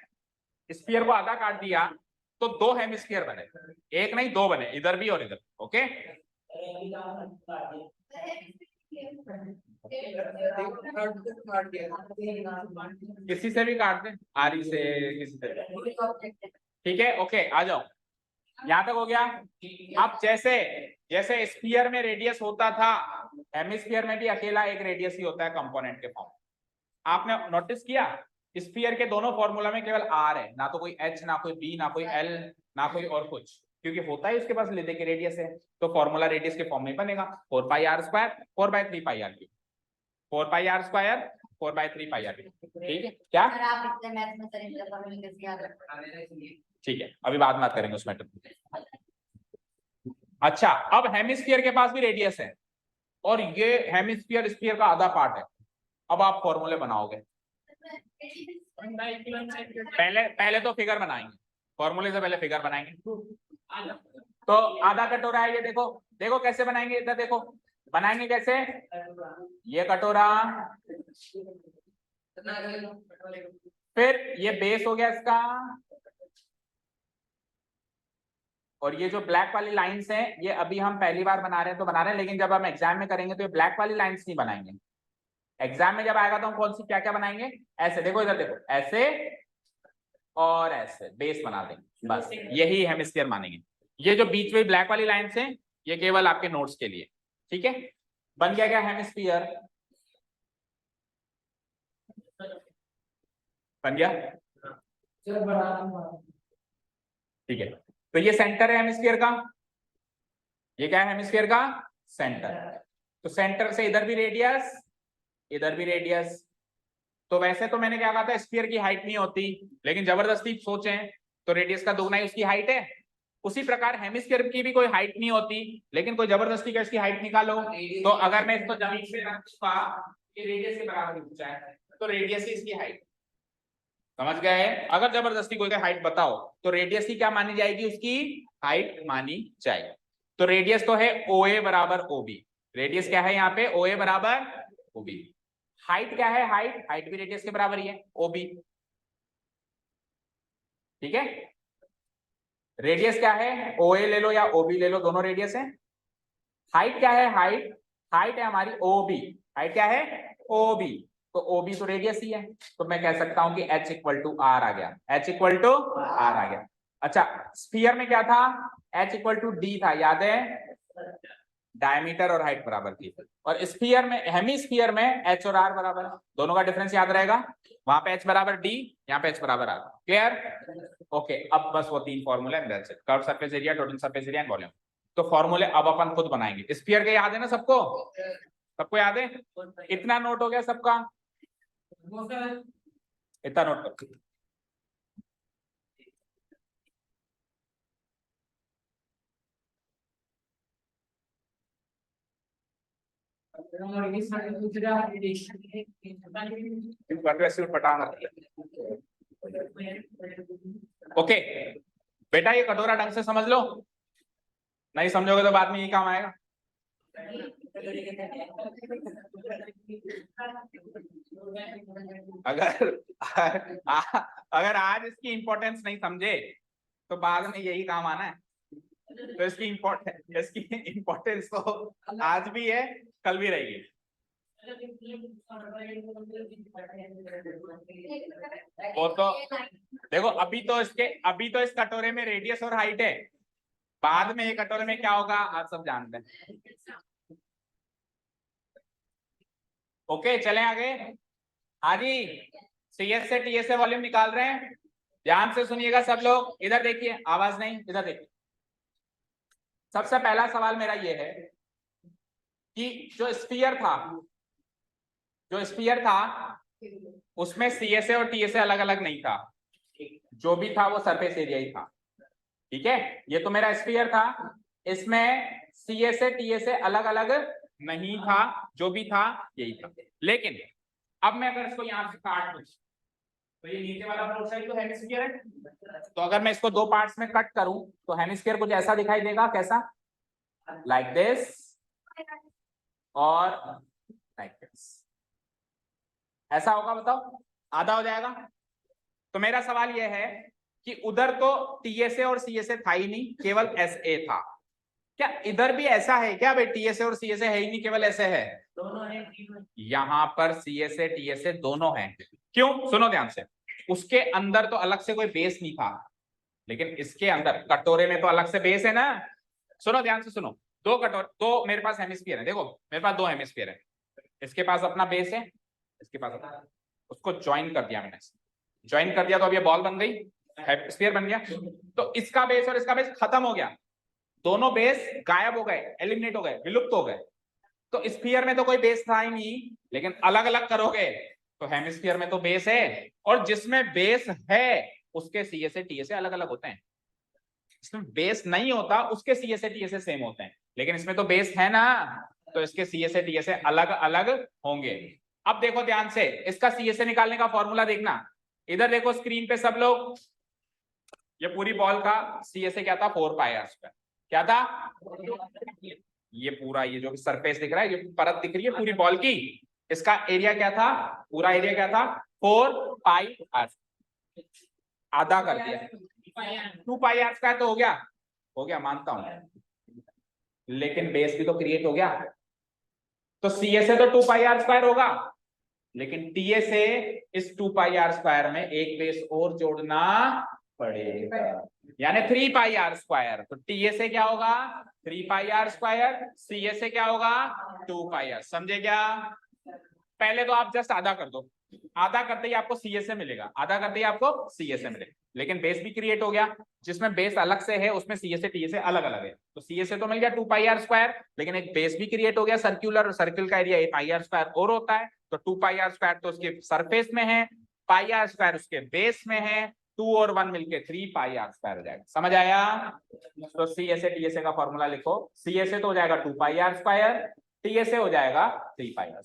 स्फीयर को आधा काट दिया तो दो हेमिस्फीयर बने, एक नहीं दो बने, इधर भी और इधर, ओके। किसी से भी काट दे, आरी से, किसी से, ठीक है, ओके। आ जाओ, यहां तक हो गया। अब जैसे जैसे स्फीयर में रेडियस होता था, हेमिस्फीयर में भी अकेला एक रेडियस ही होता है कंपोनेंट के फॉर्म। आपने नोटिस किया स्फीयर के दोनों फॉर्मूला में केवल आर है, ना तो कोई एच, ना कोई बी, ना कोई एल, ना कोई और कुछ, क्योंकि होता है उसके पास लेदे के रेडियस है, तो फॉर्मूला रेडियस के फॉर्म में बनेगा 4 pi R square 4/3 pi R cube, 4 pi R square 4/3 pi R cube, ठीक है क्या? ठीक है, अभी बात बात करेंगे उस मैटर में। अच्छा, अब हेमिस्फीयर के पास भी रेडियस है और ये हेमिस्फीयर स्फीयर का आधा पार्ट है, अब आप फॉर्मूले बनाओगे, पहले पहले तो फिगर बनाएंगे, फॉर्मूले से पहले फिगर बनाएंगे। तो आधा कटोरा है, ये देखो, देखो कैसे बनाएंगे, इधर देखो बनाएंगे कैसे, ये कटोरा, फिर ये बेस हो गया इसका, और ये जो ब्लैक वाली लाइंस हैं ये अभी हम पहली बार बना रहे हैं तो बना रहे हैं, लेकिन जब हम एग्जाम में करेंगे तो ये ब्लैक वाली लाइंस नहीं बनाएंगे, एग्जाम में जब आएगा तो हम कौन सी क्या क्या बनाएंगे, ऐसे देखो, इधर देखो, ऐसे और ऐसे बेस बना देंगे, बस यही हेमिस्फीयर मानेंगे। ये जो बीच में ब्लैक वाली लाइंस हैं ये केवल आपके नोट्स के लिए, ठीक है। बन गया क्या हेमिस्फीयर, बन गया, ठीक है। तो ये सेंटर है हेमिस्फीयर का, ये क्या है हेमिस्फीयर का सेंटर, तो सेंटर से इधर भी रेडियस, इधर भी रेडियस, तो वैसे तो मैंने क्या कहा था स्फीयर की हाइट नहीं होती, लेकिन जबरदस्ती सोचें तो रेडियस का दुगना ही उसकी हाइट है, उसी प्रकार हेमिस्फीयर की भी कोई हाइट नहीं होती, लेकिन कोई जबरदस्ती का इसकी हाइट निकालो, तो अगर मैं इसको जमीन पे रख दूंगा ये रेडियस के बराबर ऊंचा है तो रेडियस ही इसकी हाइट, समझ गए? अगर जबरदस्ती कोई हाइट बताओ तो रेडियस ही क्या मानी जाएगी, उसकी हाइट मानी जाएगी। तो रेडियस तो है OA बराबर OB, रेडियस क्या है यहाँ पे OA बराबर OB, हाइट क्या है, हाइट हाइट भी रेडियस के बराबर ही है OB, ठीक है। रेडियस क्या है OA ले लो या OB ले लो, दोनों रेडियस है। हाइट क्या है, हाइट हाइट है हमारी OB, हाइट क्या है OB, तो OB तो रेडियस ही है, तो मैं कह सकता हूं कि H इक्वल टू आर आ गया, H इक्वल टू आर आ गया। अच्छा, स्फीयर में क्या था, H इक्वल टू D था, याद है, डायमीटर और हाइट बराबर थी, और स्फीयर में, हेमिस्फीयर में H और R बराबर, दोनों का डिफरेंस याद रहेगा, वहां पे H बराबर D, यहाँ पे H बराबर R, क्लियर, ओके। अब बस वो तीन फॉर्मूले, curve surface area, total surface area and volume, तो फॉर्मूले अब अपन खुद बनाएंगे। स्फीयर के याद है ना सबको, सबको याद है, इतना नोट हो गया सबका, इतना नोट कर, ओके बेटा, ये कटोरा ढंग से समझ लो, नहीं समझोगे तो बाद में ये काम आएगा। अगर अगर आज इसकी इंपॉर्टेंस नहीं समझे तो बाद में यही काम आना है, तो इसकी इंपॉर्टेंस तो आज भी है, कल भी रहेगी। वो तो देखो, अभी तो इस कटोरे में रेडियस और हाइट है, बाद में ये कटोरे में क्या होगा आप सब जानते हैं। ओके चलें आगे, हाँ जी, CS से TS से वॉल्यूम निकाल रहे हैं, ध्यान से सुनिएगा सब लोग, इधर देखिए, आवाज नहीं, इधर देखिए। सबसे पहला सवाल मेरा ये है, कि जो स्फीयर था उसमें सीएसए और टीएसए अलग अलग नहीं था, जो भी था वो सरफेस एरिया ही था। ठीक है, ये तो मेरा स्फीयर था, इसमें सीएसए टीएसए अलग अलग नहीं था, जो भी था यही था। लेकिन अब मैं अगर इसको यहां से काट दूं तो ये नीचे वाला फ्लोर साइड तो हेमिस्फीयर है, तो अगर मैं इसको दो पार्ट्स में कट करूं तो हेमिस्फीयर कुछ ऐसा दिखाई देगा, कैसा? लाइक दिस और लाइक दिस, ऐसा होगा, बताओ, आधा हो जाएगा। तो मेरा सवाल यह है कि उधर तो टीएसए और सीएसए था ही नहीं, केवल एसए था, क्या इधर भी ऐसा है क्या भाई? टीएसए और सीएसए है ही नहीं, केवल एसए है? दोनों है। यहां पर सीएसए टीएसए दोनों हैं। क्यों? सुनो ध्यान से, उसके अंदर तो अलग से कोई बेस नहीं था, लेकिन इसके अंदर कटोरे में तो अलग से बेस है ना। सुनो ध्यान से, सुनो, दो कटोरे, दो मेरे पास हेमिस्फीयर है, देखो मेरे पास दो हेमिस्फीयर है, इसके पास अपना बेस है, इसके पास अपना, उसको ज्वाइन कर दिया मैंने, ज्वाइन कर दिया तो अब ये बॉल बन गई, हेमिस्फीयर बन गया। तो इसका बेस और इसका बेस खत्म हो गया, दोनों बेस गायब हो गए, एलिमिनेट हो गए, विलुप्त हो गए। तो स्फीयर में तो कोई बेस था ही नहीं, लेकिन अलग अलग करोगे तो हेमिस्फीयर में तो बेस है, और जिसमें बेस है उसके सीएसए टीएसए अलग अलग होते हैं, इसमें बेस नहीं होता उसके सीएसए टीएसए सेम होते हैं, लेकिन इसमें तो बेस है ना, तो इसके सीएसए टीएसए अलग अलग होंगे। अब देखो ध्यान से, इसका सीएसए निकालने का फॉर्मूला देखना, इधर देखो स्क्रीन पे सब लोग, ये पूरी बॉल का सीएसए क्या था? 4πr²। क्या था? ये पूरा, ये जो सरफेस दिख रहा है, ये परत दिख रही है पूरी बॉल की, इसका एरिया क्या था? पूरा एरिया क्या था? 4πr, आधा कर दिया, 2πr² तो हो गया मानता हूं, लेकिन बेस भी तो क्रिएट हो गया, तो सीएसए तो 2πr² होगा, लेकिन टीएसए इस 2πr² में एक बेस और जोड़ना पड़ेगा, यानी 3πr²। तो टीएसए क्या होगा? 3πr², सीएसए क्या होगा? 2πr। समझे क्या? पहले तो आप जस्ट आधा कर दो, आधा करते ही आपको सीएसए मिलेगा, आधा करते ही आपको सीएसए मिलेगा, लेकिन बेस भी क्रिएट हो गया, जिसमें बेस अलग से है उसमें सीएसए टीएसए अलग अलग है, तो सीएसए तो मिल गया 2πr², लेकिन एक बेस भी क्रिएट हो गया सर्कुलर, और सर्किल का एरिया 8πr² और होता है, तो 2πr² तो उसके सरफेस में है, πr² उसके बेस में है, 2 और 1 मिलके 3πr² हो जाएगा। समझ आया? तो सीएसए टीएसए का फॉर्मूला लिखो, सीएसए तो हो जाएगा 2πr², टीएसए हो जाएगा 3πr²।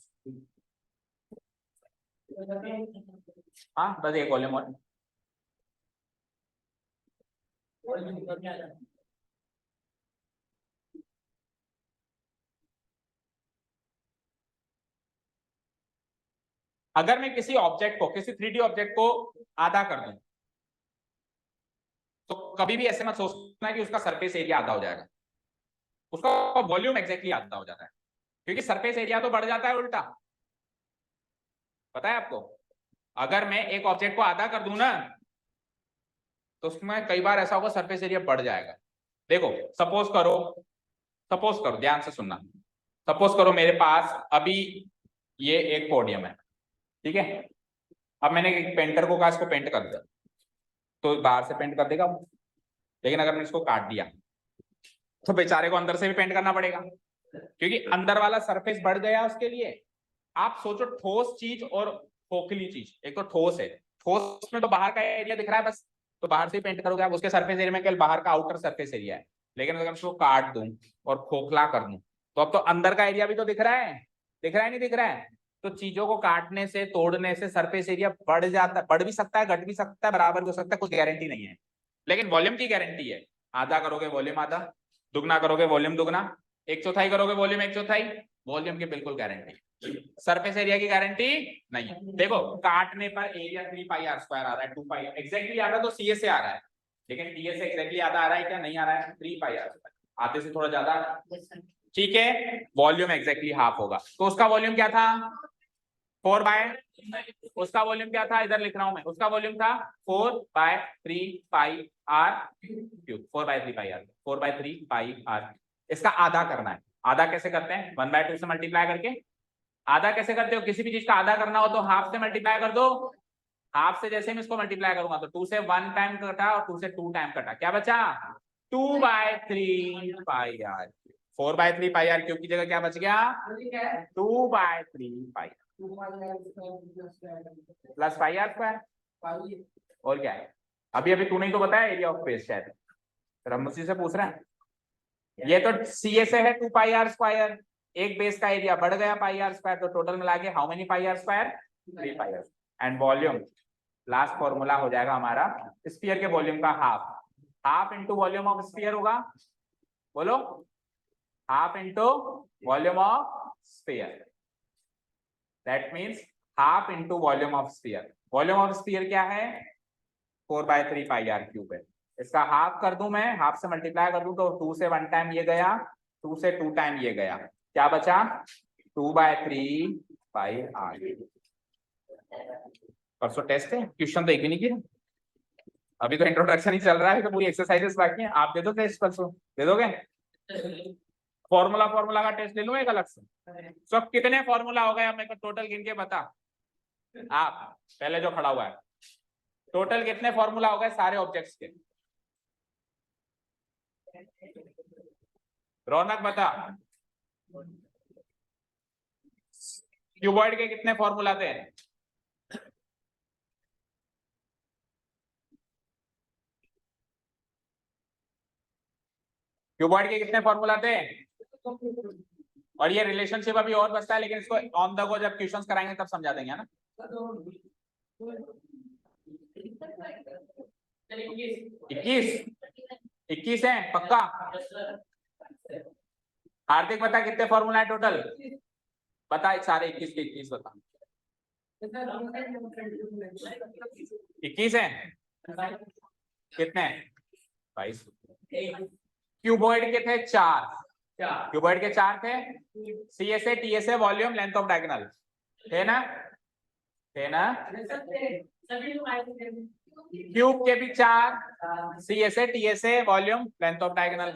हाँ, बस एक वॉल्यूम और। अगर मैं किसी ऑब्जेक्ट को, किसी 3D ऑब्जेक्ट को आधा कर दूं, तो कभी भी ऐसे मत सोचना कि उसका सरफेस एरिया आधा हो जाएगा, उसका वॉल्यूम एग्जैक्टली आधा हो जाता है, क्योंकि सरफेस एरिया तो बढ़ जाता है उल्टा, पता है आपको? अगर मैं एक ऑब्जेक्ट को आधा कर दूं ना, तो उसमें कई बार ऐसा होगा सरफेस एरिया बढ़ जाएगा। देखो, सपोज करो, ध्यान से सुनना, सपोज करो मेरे पास अभी ये एक पोडियम है, ठीक है, अब मैंने एक पेंटर को कहा इसको पेंट कर दे, तो बाहर से पेंट कर देगा, लेकिन अगर मैंने इसको काट दिया तो बेचारे को अंदर से भी पेंट करना पड़ेगा, क्योंकि अंदर वाला सरफेस बढ़ गया उसके लिए। आप सोचो, ठोस चीज और खोखली चीज, एक तो ठोस है, ठोस में तो बाहर का एरिया दिख रहा है बस, तो बाहर से ही पेंट करोगे आप, उसके सरफेस एरिया में केवल बाहर का आउटर सरफेस एरिया है, लेकिन अगर उसको काट दूं और खोखला कर दूं तो अब तो अंदर का एरिया भी तो दिख रहा है, दिख रहा है नहीं दिख रहा है? तो चीजों को काटने से, तोड़ने से सरफेस एरिया बढ़ जाता है, बढ़ भी सकता है, घट भी सकता है, बराबर भी हो सकता है, कुछ गारंटी नहीं है, लेकिन वॉल्यूम की गारंटी है। आधा करोगे वॉल्यूम आधा, दुगना करोगे वॉल्यूम दुगना, 1/4 करोगे वॉल्यूम 1/4, वॉल्यूम की बिल्कुल गारंटी, सरफेस एरिया की गारंटी नहीं है। देखो, काटने पर एरिया 3πr² आ रहा है, 2π एग्जैक्टली आ रहा है तो सीएसए आ रहा है, लेकिन टीएसए एग्जैक्टली आधा आ रहा है क्या? नहीं आ रहा है, 3πr², आधे से थोड़ा ज्यादा, ठीक है, वॉल्यूम एग्जैक्टली हाफ होगा, तो उसका वॉल्यूम क्या था? 4/, उसका वॉल्यूम क्या था? इधर लिख रहा हूं मैं, उसका वॉल्यूम था 4/3πr³, 4/3πr, 4/3πr। इसका आधा करना है, आधा कैसे करते हैं? 1/2 से मल्टीप्लाई करके। आधा कैसे करते हो? किसी भी चीज का आधा करना हो तो हाफ से मल्टीप्लाई कर दो, हाफ से जैसे मैं इसको मल्टीप्लाई करूंगा तो 2 से 1 टाइम कटा और 2 से 2 टाइम कटा, क्या बचा? 2/3πr। 4/3 पाई आर क्यूब की जगह क्या बच गया 2/3 pi plus pi R square. और क्या है अभी अभी तूने ही तो बताया एरिया ऑफ बेस शायद, फिर हम उसी से पूछ रहे हैं। ये तो सी ए से है 2 पाई आर स्क्वायर, एक बेस का एरिया बढ़ गया पाई आर स्क्वायर, तो टोटल मिला के how many pi R square 3 pi R. And volume last formula हो जाएगा हमारा स्फीयर के वॉल्यूम का half into volume of sphere होगा, बोलो half into volume of sphere, that means half into volume of sphere. Volume of sphere क्या है 4/3 pi R cube है, इसका हाफ कर दूं मैं, हाफ से मल्टीप्लाई कर दूं तो 2 से 1 टाइम ये गया, 2 से 2 टाइम ये गया, क्या बचा 2/3 पाई आर। परसों टेस्ट है, क्वेश्चन तो एक भी नहीं किया, अभी तो इंट्रोडक्शन ही चल रहा है, तो पूरी एक्सरसाइजेस बाकी हैं। आप दे दो टेस्ट, परसों दे दोगे? फॉर्मूला का टेस्ट ले लूं एक अलग से। सब कितने फॉर्मूला हो गए अब मेरे को टोटल गिन के बता, आप पहले जो खड़ा हुआ है टोटल कितने फॉर्मूला हो गए सारे ऑब्जेक्ट्स के? रौनक बता, क्यूबॉइड के कितने फॉर्मूला थे? क्यूबॉइड के कितने फॉर्मूला थे? और ये रिलेशनशिप अभी और बचता है, लेकिन इसको ऑन द गो जब क्वेश्चंस कराएंगे तब समझा देंगे, है ना? 21 है पक्का? हार्दिक बता कितने फॉर्मूला है टोटल, बता सारे 21 के 21 बता। 21 है कितने 22। क्यूबॉइड के थे 4, क्यूबॉइड के 4 थे, CSA TSA volume length of diagonal थे ना, थे ना? क्यूब के भी 4, CSA TSA volume length of diagonal.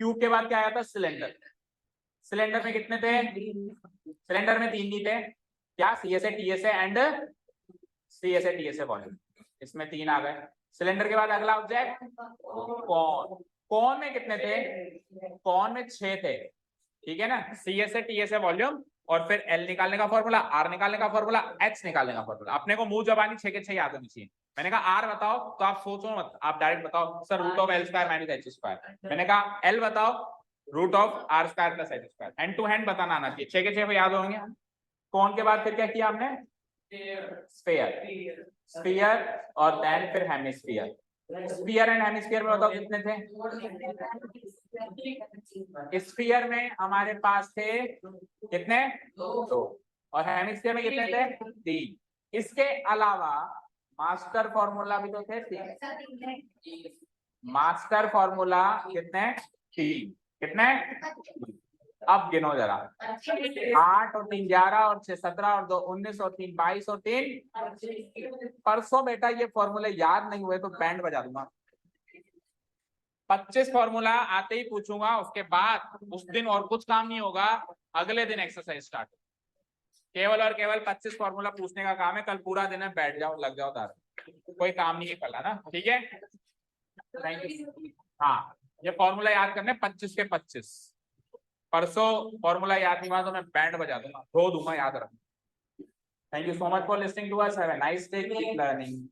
Cube के बाद क्या आया था सिलेंडर, सिलेंडर में कितने थे? सिलेंडर में 3 ही थे, क्या CSA TSA and CSA TSA volume, इसमें 3 आ गए। सिलेंडर के बाद अगला ऑब्जेक्ट कौन, कौन में कितने थे? कौन में 6 थे, ठीक है ना? सीएसए टीएसए वॉल्यूम और फिर एल निकालने का फॉर्मूला, आर निकालने का फॉर्मूला, एच निकालने का फॉर्मूला। अपने को मुंह जबानी 6 के 6 याद होनी चाहिए। मैंने कहा आर बताओ तो आप सोचो मत, आप डायरेक्ट बताओ sir root of L square minus H square. मैंने कहा एल बताओ root of R square plus H square, hand to hand बताना आना चाहिए, 6 के 6 याद होंगे। कौन के बाद फिर क्या किया हमने? स्फीयर, स्फीयर और देन फिर हेमिस्फीयर। स्फीयर एंड हेमिस्फीयर में बताओ कितने थे? स्फीयर में हमारे पास थे कितने? 2, और हेमिस्फीयर में कितने थे? 3। इसके अलावा मास्टर फॉर्मूला भी तो थे 3, मास्टर फॉर्मूला कितने? 3, कितने? अब गिनो जरा, 8 और 3 11 और 6 17 और 2 19 और 3 22 और 3 परसों बेटा ये फॉर्मूले याद नहीं हुए तो बैंड बजा दूंगा। 25 फॉर्मूला आते ही पूछूंगा, उसके बाद उस दिन और कुछ काम नहीं होगा, अगले दिन एक्सरसाइज स्टार्ट। केवल और केवल 25 फॉर्मूला पूछने का काम है, कल पूरा दिन है बैठ जाओ लग जाओ तार, कोई काम नहीं है कल, है ना? ठीक है, थैंक यू। हाँ ये फॉर्मूला याद करने 25 के 25, परसों फॉर्मूला याद नहीं हुआ तो मैं बैंड बजा दूंगा, धो दूंगा, याद रखना। Thank you so much for listening to us, have a nice day, keep learning.